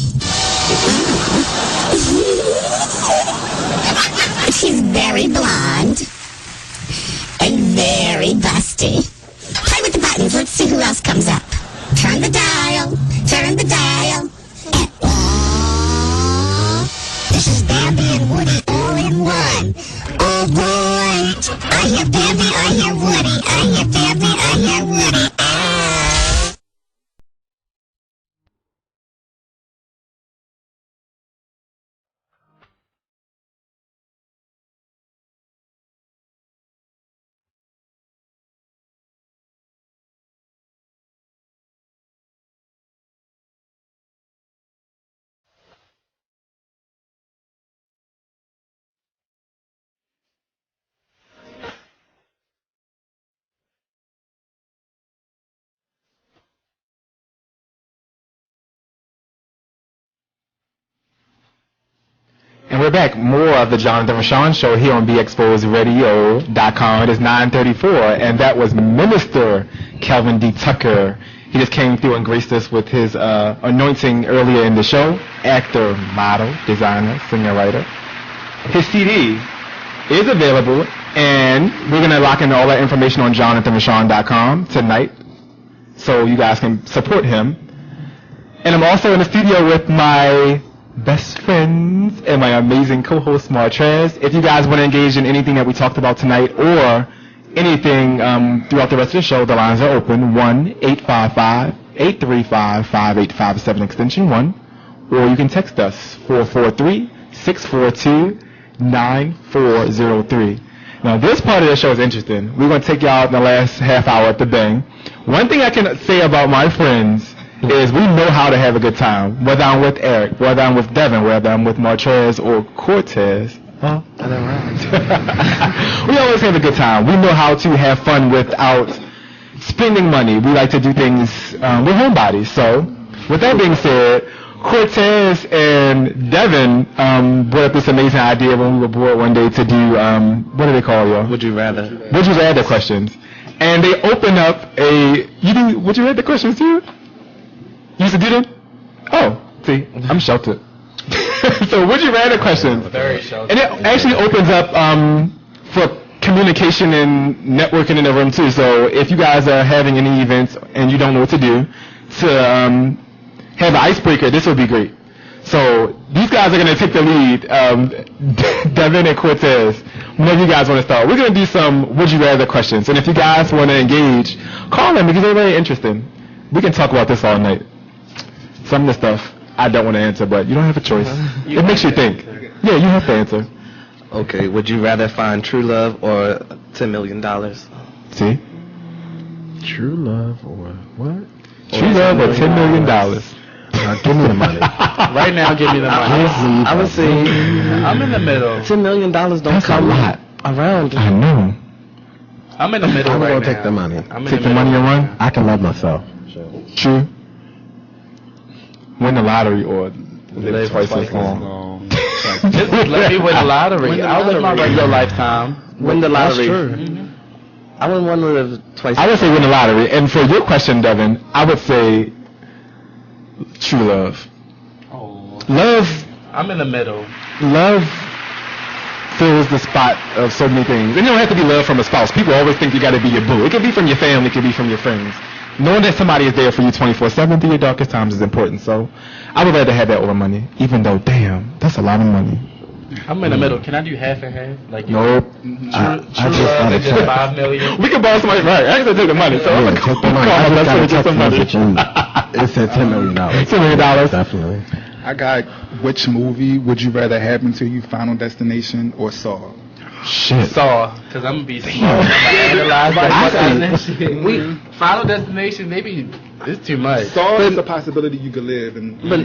She's very blonde and very busty. Play with the buttons. Let's see who else comes up. Turn the dial. Turn the dial. This is Bambi and Woody all in one. All right. I hear Bambi, I hear Woody. I hear Bambi, I hear Woody. And we're back. More of the Jonathan Rashawn Show here on BeExposedRadio.com. It is 9:34, and that was Minister Kelvin D. Tucker. He just came through and graced us with his anointing earlier in the show. Actor, model, designer, singer, writer. His CD is available, and we're going to lock in all that information on JonathanRashawn.com tonight, so you guys can support him. And I'm also in the studio with my best friends and my amazing co-host Martrez. If you guys want to engage in anything that we talked about tonight or anything throughout the rest of the show, the lines are open. 1-855-835-5857 extension 1, or you can text us 443-642-9403. Now this part of the show is interesting. We're going to take y'all in the last half hour at the bang. One thing I can say about my friends is we know how to have a good time, whether I'm with Eric, whether I'm with Devin, whether I'm with Martrez or Cortez. Oh, I know, right. We always have a good time. We know how to have fun without spending money. We like to do things, we're homebodies. So, with that being said, Cortez and Devin brought up this amazing idea when we were bored one day to do, what do they call y'all? Would you rather? Would you rather questions. And they open up would you rather questions too? You used to do them? Oh, see, I'm sheltered. So, would you rather questions? Very sheltered. And it actually opens up for communication and networking in the room too. So, if you guys are having any events and you don't know what to do, to have an icebreaker, this would be great. So, these guys are going to take the lead, Devin and Cortez. Whenever you guys want to start, we're going to do some would you rather questions. And if you guys want to engage, call them because they're very interesting. We can talk about this all night. Some of the stuff I don't want to answer, but you don't have a choice. It makes you think. Yeah, you have to answer. Okay, would you rather find true love or $10 million? See? True love or what? True love or $10 million. Give me the money. Right now, give me the money. I would say I'm in the middle. $10 million don't That's a come lot. around. I know. I'm in the middle I'm right gonna now. take the money. I'm in Take the money and run. I can love myself. True. Win the lottery or live twice as long. Just let me win the lottery. I'll live my regular lifetime. Win the lottery. That's true. Mm-hmm. I wouldn't want to live twice. I would say win the lottery. And for your question, Devin, I would say true love. Oh. Love I'm in the middle. fills the spot of so many things. And you don't have to be love from a spouse. People always think you got to be your boo. It could be from your family. It could be from your friends. Knowing that somebody is there for you 24/7 through your darkest times is important. So I would rather have that over money, even though, damn, that's a lot of money. I'm in the middle. Can I do half and half? Like Nope. True I love just is gotta just check. 5 million. We can borrow somebody, right? I actually took the money, so I'm Yeah, gonna take the money. call I my just best got a friend to get text some money. message and it said $10 million. $10 million. Definitely. I got which movie would you rather happen to you, Final Destination or Saw? Shit. Saw, because I'm going to be smart. I'm going to analyze like that shit. Final Destination, maybe it's too much. Saw is a possibility you could live and. But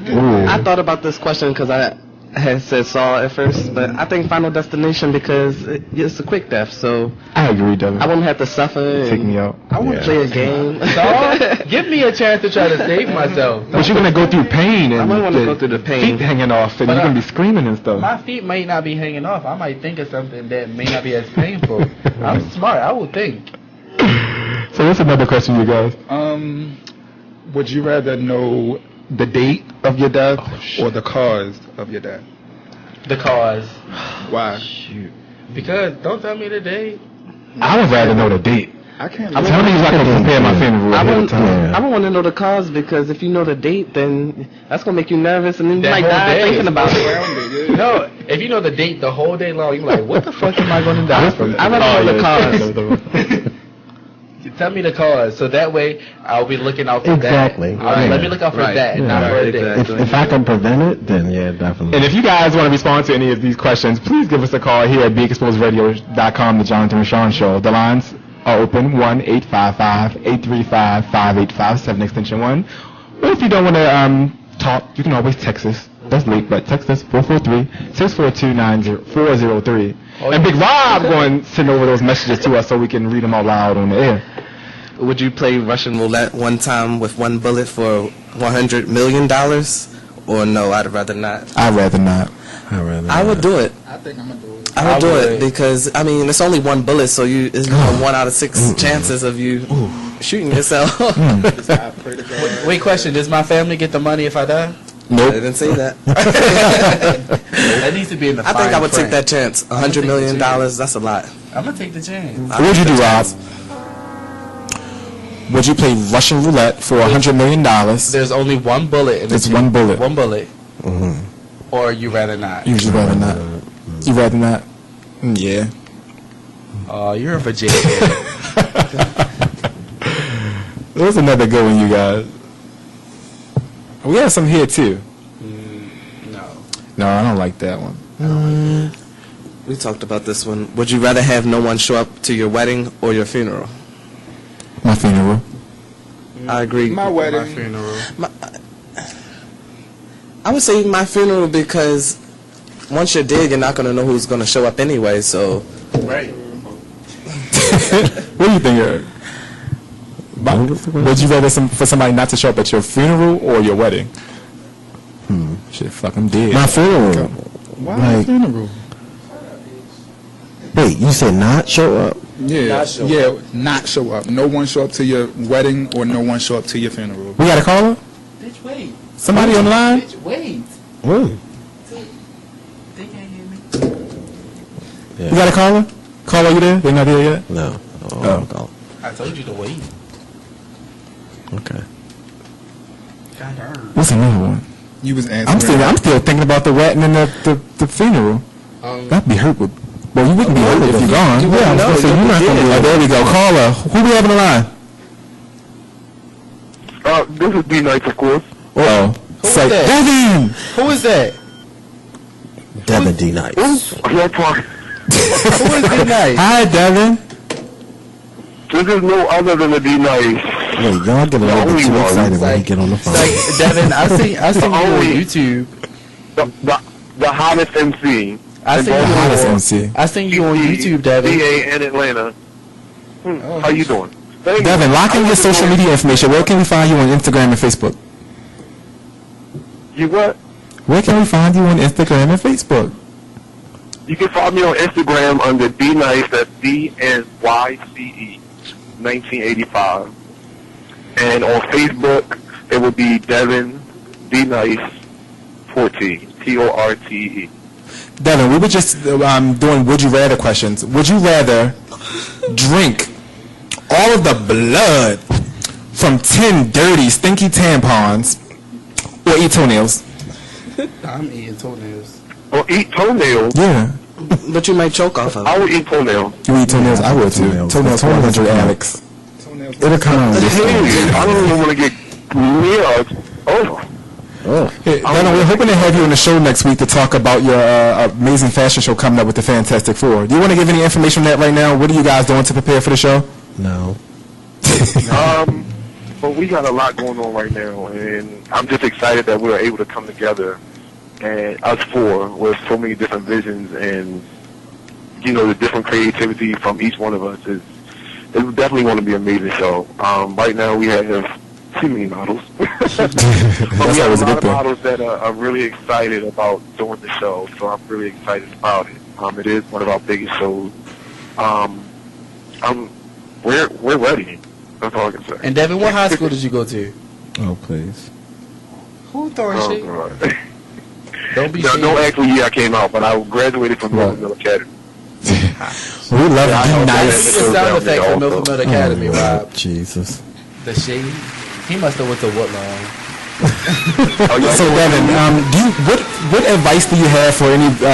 I thought about this question because I had said Saw at first, but I think Final Destination because it's a quick death, so I agree, Devin. I wouldn't have to suffer. Take me out. I want to play a game. Saw, give me a chance to try to save myself. But you're gonna go through pain and I might want to go through the pain. feet hanging off, and But you're gonna be screaming and stuff. My feet might not be hanging off. I might think of something that may not be as painful. I'm smart. I will think. So what's another question, you guys? Would you rather know the date of your death or the cause of your death? The cause. Why? Because don't tell me the date. I would rather know the date. I can't. Tell me if I can prepare my funeral ahead of time. I would want to know the cause because if you know the date, then that's gonna make you nervous and then you That might whole die day. thinking about it. No, if you know the date the whole day long, you're like, what the fuck am I going to die from? I'd rather know the cause. Tell me the cause, so that way I'll be looking out for Exactly. that. Let me look out for Right. that, Yeah. not for a date. If I can prevent it, then yeah, definitely. And if you guys want to respond to any of these questions, please give us a call here at BeExposedRadio.com, the Jonathan Rashawn Show. The lines are open, 1-855-835-5857, extension 1. Or if you don't want to talk, you can always text us. That's late, but text us, 443-642-9403. And Big Rob going to send over those messages to us so we can read them out loud on the air. Would you play Russian roulette one time with one bullet for $100 million? Or no, I'd rather not. I'd rather not. I would do it. I think I'm gonna do it. I would do it because I mean it's only one bullet, so it's 1 out of 6 chances of you shooting yourself. Wait, question: does my family get the money if I die? Nope. I didn't say that. That needs to be in the. I think I would fine take that chance. $100 million, that's a lot. I'm gonna take the chance. What would you do, Rob? Would you play Russian roulette for $100 million? There's only one bullet in the It's chamber. one bullet. One bullet. Or you rather not? Usually rather not. You rather not? Yeah. Oh, you're a Virginia. There's another good one, you guys. We have some here too. No, I don't like that one. We talked about this one. Would you rather have no one show up to your wedding or your funeral? My funeral. I agree. My wedding. My funeral. I would say my funeral because once you're dead, you're not going to know who's going to show up anyway, so... Right. What do you think, Eric? Would you rather for somebody not to show up at your funeral or your wedding? Shit, fuck, I'm dead. My funeral. Why Like- funeral? Wait, you said not show up? Yeah, not show up. No one show up to your wedding or no one show up to your funeral. We got a caller? Bitch, wait. Somebody on the line? Bitch, wait. Mm. They can't hear me. You got a caller? Caller, you there? They not there yet? No. Oh. I told you to wait. Okay. God darn. What's another one? You was answering. I'm still thinking about the wedding and the funeral. That'd be hurt with. Well, you wouldn't be hurt if you're gone. You Yeah, I'm wouldn't supposed to say know. you're not You gonna be. did. Oh, there we go. Caller, who we have on the line? This is D Nice, of course. Oh, Who is that? Devin. Who is that? Devin D Nice. Who is Who is D Nice? Hi, Devin. This is no other than the D Nice. Wait, y'all get a little bit too excited when you get on the phone. Like, Devin, I seen you on YouTube. The hottest MC. I seen you on YouTube, Devin. DA in Atlanta. How you doing? Devin, lock in your social media information. Where can we find you on Instagram and Facebook? You what? Where can we find you on Instagram and Facebook? You can follow me on Instagram under D Nice. That's DNYCE 1985. And on Facebook, it would be Devin D Nice 14 TORTE. Devin, we were just doing would you rather questions. Would you rather drink all of the blood from 10 dirty, stinky tampons or eat toenails? I'm eating toenails. Or eat toenails? Yeah. But you might choke off of it. I would eat toenails. You eat toenails? I would too. Toenails 100, Alex. It'll come out. I don't even want to get near. Hey, Devin, we're hoping to have you on the show next week to talk about your amazing fashion show coming up with the Fantastic Four. Do you want to give any information on that right now? What are you guys doing to prepare for the show? No. But we got a lot going on right now, and I'm just excited that we were able to come together, and us four with so many different visions, and the different creativity from each one of us is definitely going to be an amazing show. Right now we have too many models. But we have a lot of models that are really excited about doing the show, so I'm really excited about it. It is one of our biggest shows. We're ready. That's all I can say. And Devin, what high school did you go to? Oh, please. Who throwing shit? God. Don't be no actual year I came out, but I graduated from Mills Academy. We love it. Nice. The sound effect from Mills Academy, Rob. Jesus. The shade. He must have went to Woodlawn. So Devin, what advice do you have for any? Do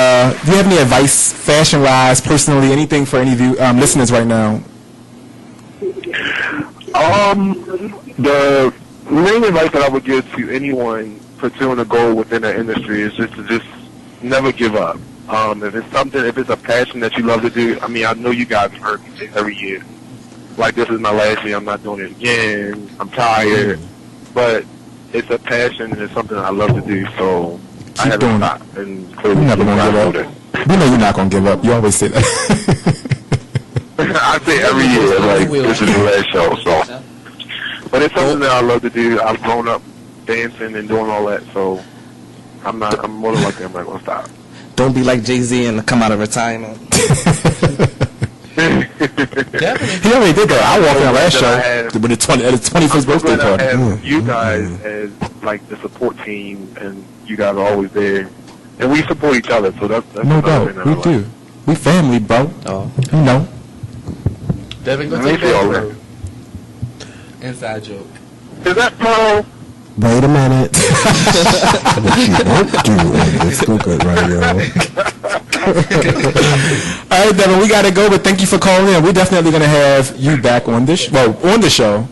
you have any advice, fashion-wise, personally, anything for any listeners right now? The main advice that I would give to anyone pursuing a goal within the industry is just to never give up. If it's a passion that you love to do, I mean, I know you guys have heard me say every year, like, this is my last year, I'm not doing it again, I'm tired, but it's a passion and it's something I love to do, so I haven't stopped. And clearly, you're never going to give up. We know you're not going to give up. You always say that. I say every year, like, this is the last show, so. But it's something that I love to do. I've grown up dancing and doing all that, so I'm more than likely I'm not going to stop. Don't be like Jay-Z and come out of retirement. He already did that. I walked in the last show with his 21st birthday party. I have you guys as, like, the support team, and you guys are always there. And we support each other, so that's no doubt. We do. We family, bro. Oh. You know. Devin, go take that. Inside joke. Is that Pearl? Wait a minute. What you won't do on this Go Good Radio. All right, Devin, we got to go, but thank you for calling in. We're definitely going to have you back on this on the show.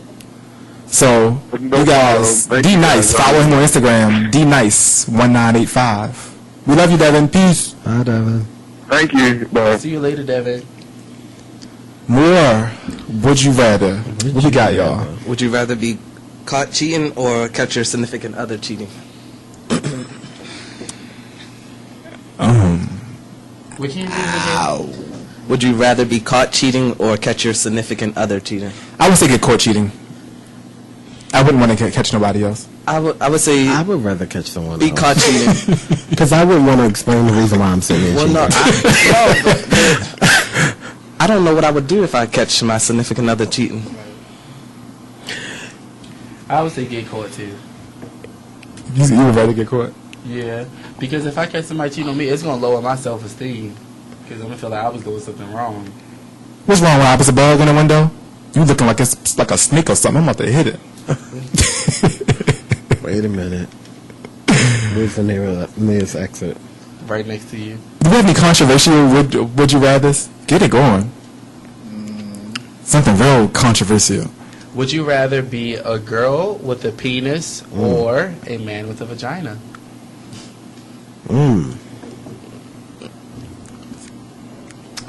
So, you guys, D Nice, follow him on Instagram, D Nice 1985. We love you, Devin. Peace. Bye, Devin. Thank you. Bye. See you later, Devin. More Would You Rather. What we got, y'all? Would you rather be caught cheating or catch your significant other cheating? Would you rather be caught cheating or catch your significant other cheating? I would say get caught cheating. I wouldn't want to catch nobody else. I would say I would rather catch someone be else. caught cheating. Because I wouldn't want to explain the reason why I'm sitting here cheating. I don't know what I would do if I catch my significant other cheating. I would say get caught too. You would rather get caught? Yeah, because if I catch somebody cheating on me, it's gonna lower my self-esteem. Because I'm gonna feel like I was doing something wrong. What's wrong with opposite bug in the window? You looking like it's like a snake or something. I'm about to hit it. Wait a minute. Where's the nearest exit? Right next to you. Do we have any controversial would you rather's? Get it going. Something real controversial. Would you rather be a girl with a penis or a man with a vagina?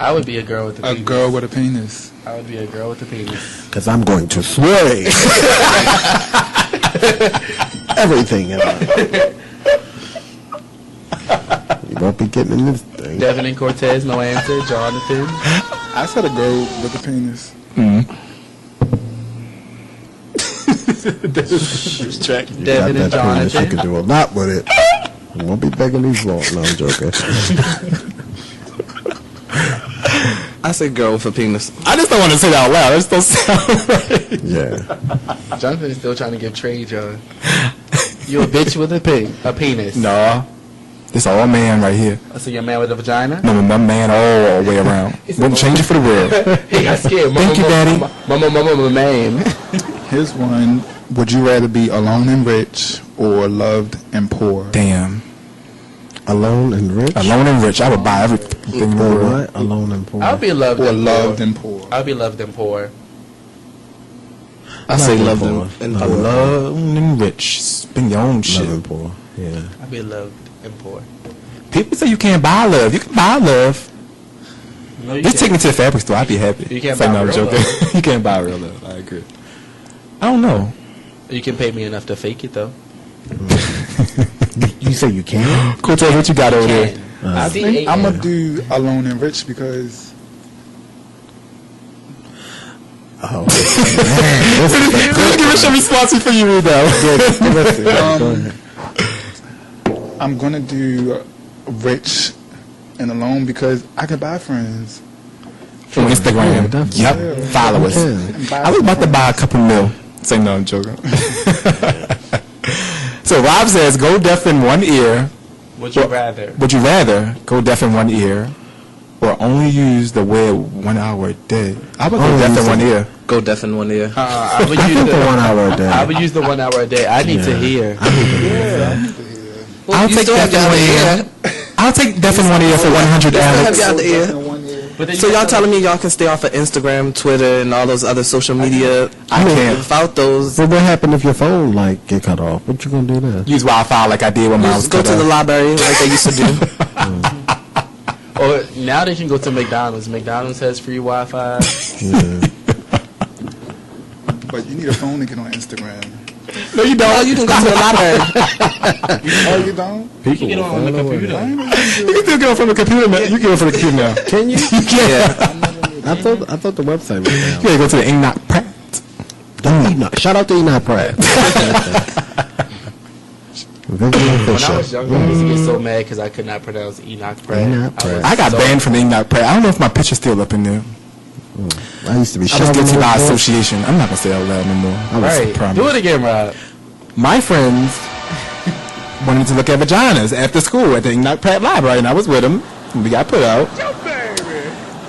I would be a girl with a penis. A girl with a penis. I would be a girl with a penis. Because I'm going to sway everything in life. You won't be getting in this thing. Devin and Cortez, no answer. Jonathan. I said a girl with a penis. Devin and Jonathan. You can do a lot with it. You won't be begging these laws. No, I'm joking. I say girl with a penis. I just don't want to say that out loud. It just don't sound right. Yeah. Jonathan is still trying to give trade, John. You a bitch with a penis. No. This all man right here. So you're a man with a vagina? No, my man all the way around. Wouldn't change it for the world. He got scared. Thank you, Daddy. Mama, man. Here's one. Would you rather be alone and rich or loved and poor? Damn. Alone and rich? Alone and rich. I would buy everything in the Or world. what? Alone and poor. I'll be loved Or and loved poor. and poor. I'll be loved and poor. I say love them. Alone and rich. Spend your own shit. Love and poor. Yeah. I'll be loved and poor. People say you can't buy love. You can buy love. No, you Just can't. take me to the fabric store. I'd be happy. You can't Say, buy no, I'm real joking. love. You can't buy real love. I agree. I don't know. You can pay me enough to fake it, though. You say you can't? Cortez, what you got over there? I'll be I'm going to do alone and rich because Oh, Give us some response before you read that. I'm going to do rich and alone because I can buy friends. From Instagram. Yep. Followers. I was about to buy a couple mil. Say no, I'm joking. So Rob says, go deaf in one ear. Would you rather? Would you rather go deaf in one ear or only use the web 1 hour a day? I would go deaf in one ear. Go deaf in one ear. I would I use think the 1 hour a day. I would use the 1 hour a day. I need to hear. I'll take deaf in one ear. I'll take deaf in one ear for 100 Alex. Have y'all the ear. So y'all telling me y'all can stay off of Instagram, Twitter, and all those other social media? I can't. Without those, So what happened if your phone like get cut off? What you gonna do then? Use Wi-Fi like I did when mine was just go cut to the off. library like they used to do. Or now they can go to McDonald's. McDonald's has free Wi-Fi. But you need a phone to get on Instagram. No, you don't. Oh, you can go to the library. Oh, you don't? You can get on the computer. You can still get on from the computer now. You can get on from the computer now. Can you? You can. I thought the website was down. You gotta go to the Enoch Pratt. Enoch. Shout out to Enoch Pratt. When I was younger, I used to get so mad because I could not pronounce Enoch Pratt. Enoch Pratt. I got banned from the Enoch Pratt. I don't know if my picture's still up in there. I used to be I was guilty shouting by those books. association. I'm not gonna say it out loud no more. I was Right. promised. Do it again, Rob. My friends wanted to look at vaginas after school at the Enoch Pratt Library, and I was with them. And we got put out.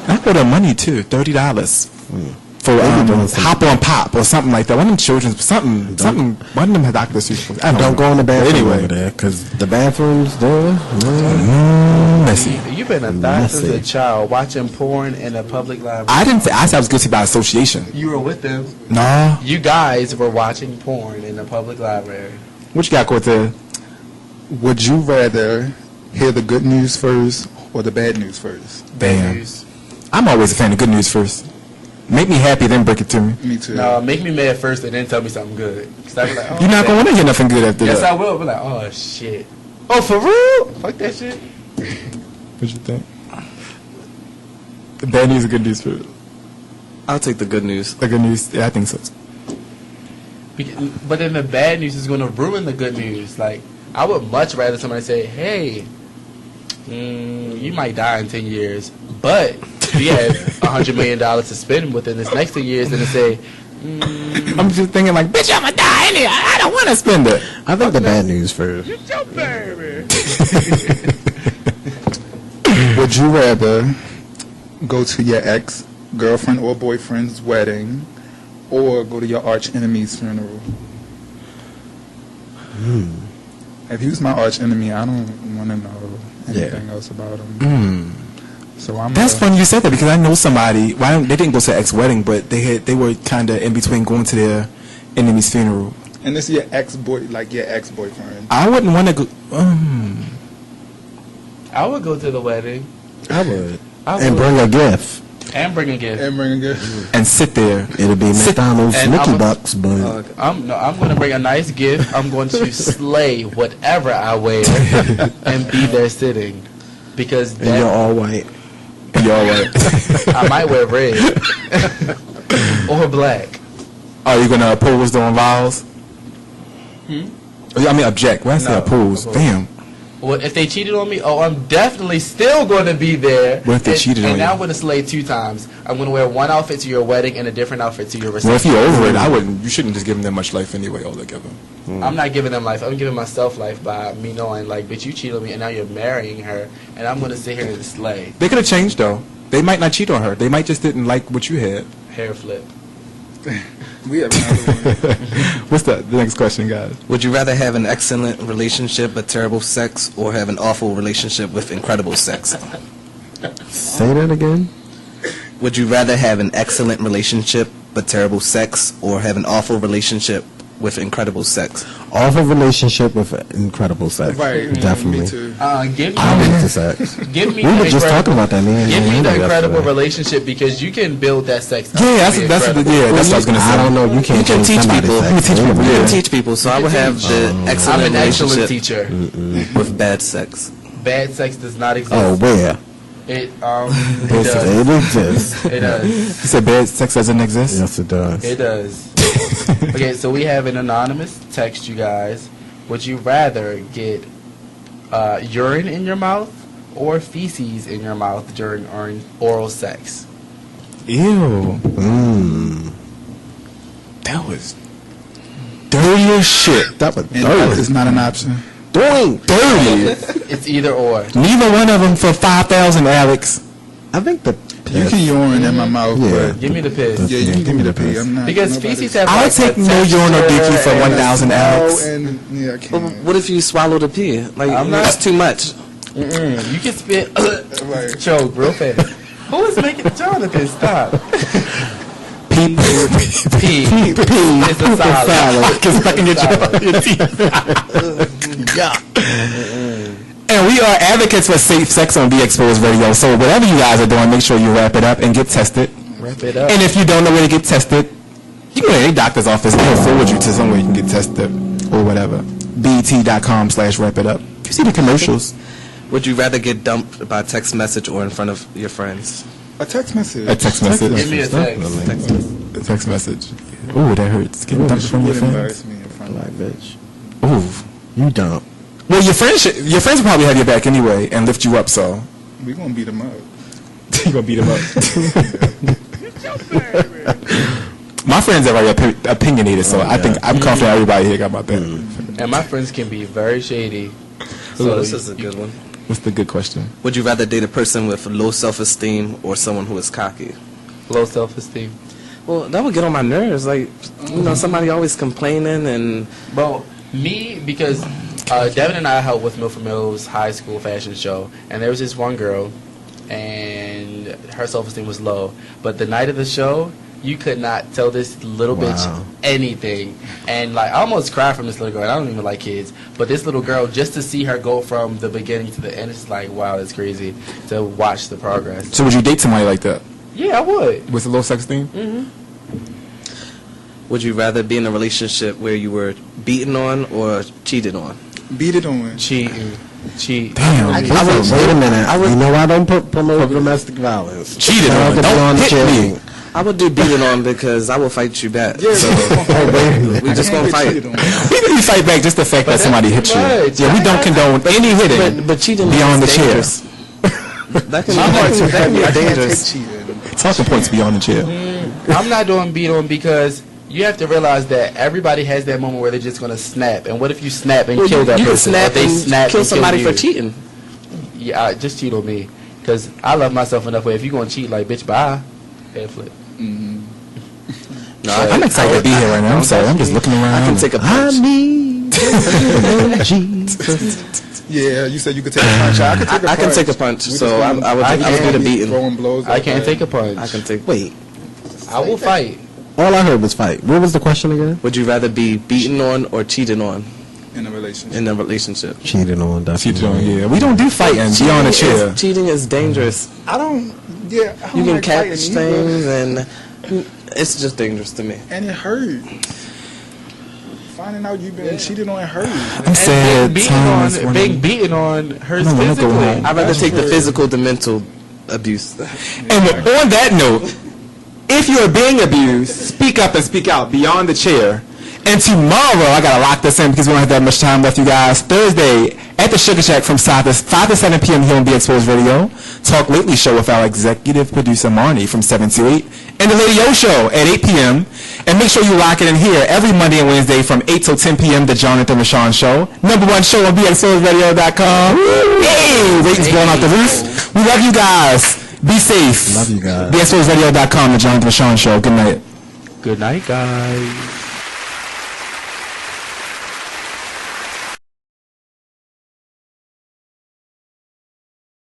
I put up money too, $30 for Hop on Pop or something like that. One of them children's something. One of them had Dr. Seuss. I Don't go in the bathroom Anyway. over there, because the bathrooms there, Messy. You've been a thought since a child watching porn in a public library. I didn't say. I said I was guilty by association. You were with them. No. You guys were watching porn in a public library. What you got, Cortez? Would you rather hear the good news first or the bad news first? Damn. I'm always a fan of good news first. Make me happy, then break it to me. Me too. No, make me mad first and then tell me something good. 'Cause I be like, oh, You're not shit. going to want to hear nothing good after Yes, that. I will. Be like, oh shit. Oh, for real? Fuck that shit. What you think? The bad news or good news first? I'll take the good news. The good news? Yeah, I think so. But then the bad news is going to ruin the good news. Like, I would much rather somebody say, hey, you might die in 10 years, but you have $100 million to spend within this next 10 years, and to say, I'm just thinking like, bitch, I'm going to die anyway. I don't want to spend it. I think the bad news first. your baby. Would you rather go to your ex-girlfriend or boyfriend's wedding or go to your arch enemy's funeral? If he was my arch enemy, I don't want to know anything else about him. So I'm That's funny you said that because I know somebody. Well, they didn't go to ex wedding, but they were kind of in between going to their enemy's funeral. And this is your ex-boyfriend. I wouldn't want to go. I would go to the wedding. I would. I And would. bring a gift. And bring a gift. And sit there. It'll be McDonald's and Mickey I'm a- Bucks, but I'm going to bring a nice gift. I'm going to slay whatever I wear and be there sitting. Because and you're all white. You're all white. I might wear red or black. Are you going to oppose the vows? I mean, object. When I say No, oppose, oppose. damn. Well, if they cheated on me, I'm definitely still going to be there. What if they cheated on And you? now I'm going to slay 2 times. I'm going to wear one outfit to your wedding and a different outfit to your reception. Well, if you're over it, I wouldn't. You shouldn't just give them that much life anyway altogether. I'm not giving them life. I'm giving myself life by me knowing, like, bitch, you cheated on me, and now you're marrying her, and I'm going to sit here and slay. They could have changed though. They might not cheat on her. They might just didn't like what you had. Hair flip. We have another one. What's the next question, guys? Would you rather have an excellent relationship but terrible sex, or have an awful relationship with incredible sex? Say that again. Would you rather have an excellent relationship but terrible sex, or have an awful relationship with incredible sex? Awful relationship with incredible sex. Right. Definitely. Me too. Give me, I'm into sex. give me We the were just talking about that, man. Give me the incredible yesterday. relationship because you can build that sex. Yeah, that's what I was gonna say. I don't know. You can't You can change teach somebody's people. sex. You can teach people, You yeah. can teach people, so I would have the excellent I'm an excellent relationship teacher. with bad sex. Bad sex does not exist. Oh, where? It It does. exists. It does. You said bad sex doesn't exist? Yes, it does. It does. Okay, so we have an anonymous text you guys. Would you rather get urine in your mouth or feces in your mouth during oral sex? Ew. That was dirty as shit. That was And that is not an option. dirty. It's either or. Neither one of them for 5,000, Alex. I think the You can urine in my mouth, Yeah. but Give me the piss. yeah, you can give me the pee. I'm not Because nobody's- feces have I'll like take a no urine or texture dookie for and 1,000, Alex. Oh, and yeah, I But can't. what if you swallow the pee? Like, I'm that's not- too much. You can spit Right. choke real fast. Who is making Jonathan stop? Pee. Pee. It's a solid. It's stuck in your teeth. And we are advocates for safe sex on Be Exposed Radio. So whatever you guys are doing, make sure you wrap it up and get tested. Wrap it up. And if you don't know where to get tested, you go to any doctor's office. They'll forward you to somewhere you can get tested or whatever. BT.com/wrap it up. You see the commercials. Would you rather get dumped by text message or in front of your friends? A text message. A text message. Give me a text. A text message. Ooh, that hurts. Getting dumped from your Would friends. embarrass me in front of like bitch. Ooh. You dumb. Well, your friends will probably have your back anyway and lift you up. So We gonna beat them up. you gonna beat them up. My friends are very opinionated, so I think I'm confident everybody here got about that. And my friends can be very shady. So this is a good one. What's the good question? Would you rather date a person with low self-esteem or someone who is cocky? Low self-esteem. Well, that would get on my nerves. Like, you know, somebody always complaining and... Well, me, because Devin and I helped with Milford Mills High School fashion show, and there was this one girl, and her self-esteem was low. But the night of the show, you could not tell this little bitch anything. And, like, I almost cried from this little girl, and I don't even like kids. But this little girl, just to see her go from the beginning to the end, it's like, wow, that's crazy to watch the progress. So would you date somebody like that Yeah, I would. with a low sex esteem? Would you rather be in a relationship where you were beaten on or cheated on? Beat it on. Cheating. Cheat. Damn. Wait a minute. You know I don't promote domestic violence. Cheated Shout out on. to Don't Blonde hit Chick. me. I would do beating on because I will fight you back. Yeah, So we just gonna fight. We fight back just the fact that somebody hit you. much. Yeah, we don't condone any hitting But cheating beyond the is chair. dangerous. That can be dangerous. Talking points beyond the chair. I'm not doing beat on because you have to realize that everybody has that moment where they're just going to snap. And what if you snap and kill that you can person? snap or they and snap kill and somebody you? for cheating. Yeah, just cheat on me. Because I love myself enough where if you're going to cheat, like, bitch, bye. Head flip. No, I'm excited to be here right now. I'm sorry. I'm just looking around. I can take a punch. I need Jesus. Yeah, you said you could take a punch. I could take a punch. I can take a punch, We so just I would do the beating. Throwing blows. I out can't there. take a punch. I can take. Wait, I will fight. all I heard was fight. What was the question again? Would you rather be beaten on or cheated on in a relationship? in a relationship? Cheating on, definitely. Cheating on, yeah. We don't do fighting beyond the chair. Cheating is dangerous. I don't. Yeah, I don't You can like fighting catch either. things, and it's just dangerous to me. And it hurt. Finding out you've been cheated on hurt. I'm sad. Being beaten on hurts I don't wanna go physically. home. I'd rather That's take the true. physical than mental abuse. And on that note, if you are being abused, speak up and speak out beyond the chair. And tomorrow, I gotta lock this in because we don't have that much time left, you guys. Thursday at the Sugar Shack from 5 to 7 p.m. here on Be Exposed Radio. Talk Lately Show with our executive producer Marnie from 7 to 8. And the Lady O Show at 8 p.m. And make sure you lock it in here every Monday and Wednesday from 8 till 10 p.m. The Jonathan Rashawn Show. #1 show on BeExposedRadio.com. Hey, ratings blowing off the roof. We love you guys. Be safe. Love you guys. BeExposedRadio.com. The Jonathan Rashawn Show. Good night. Good night, guys.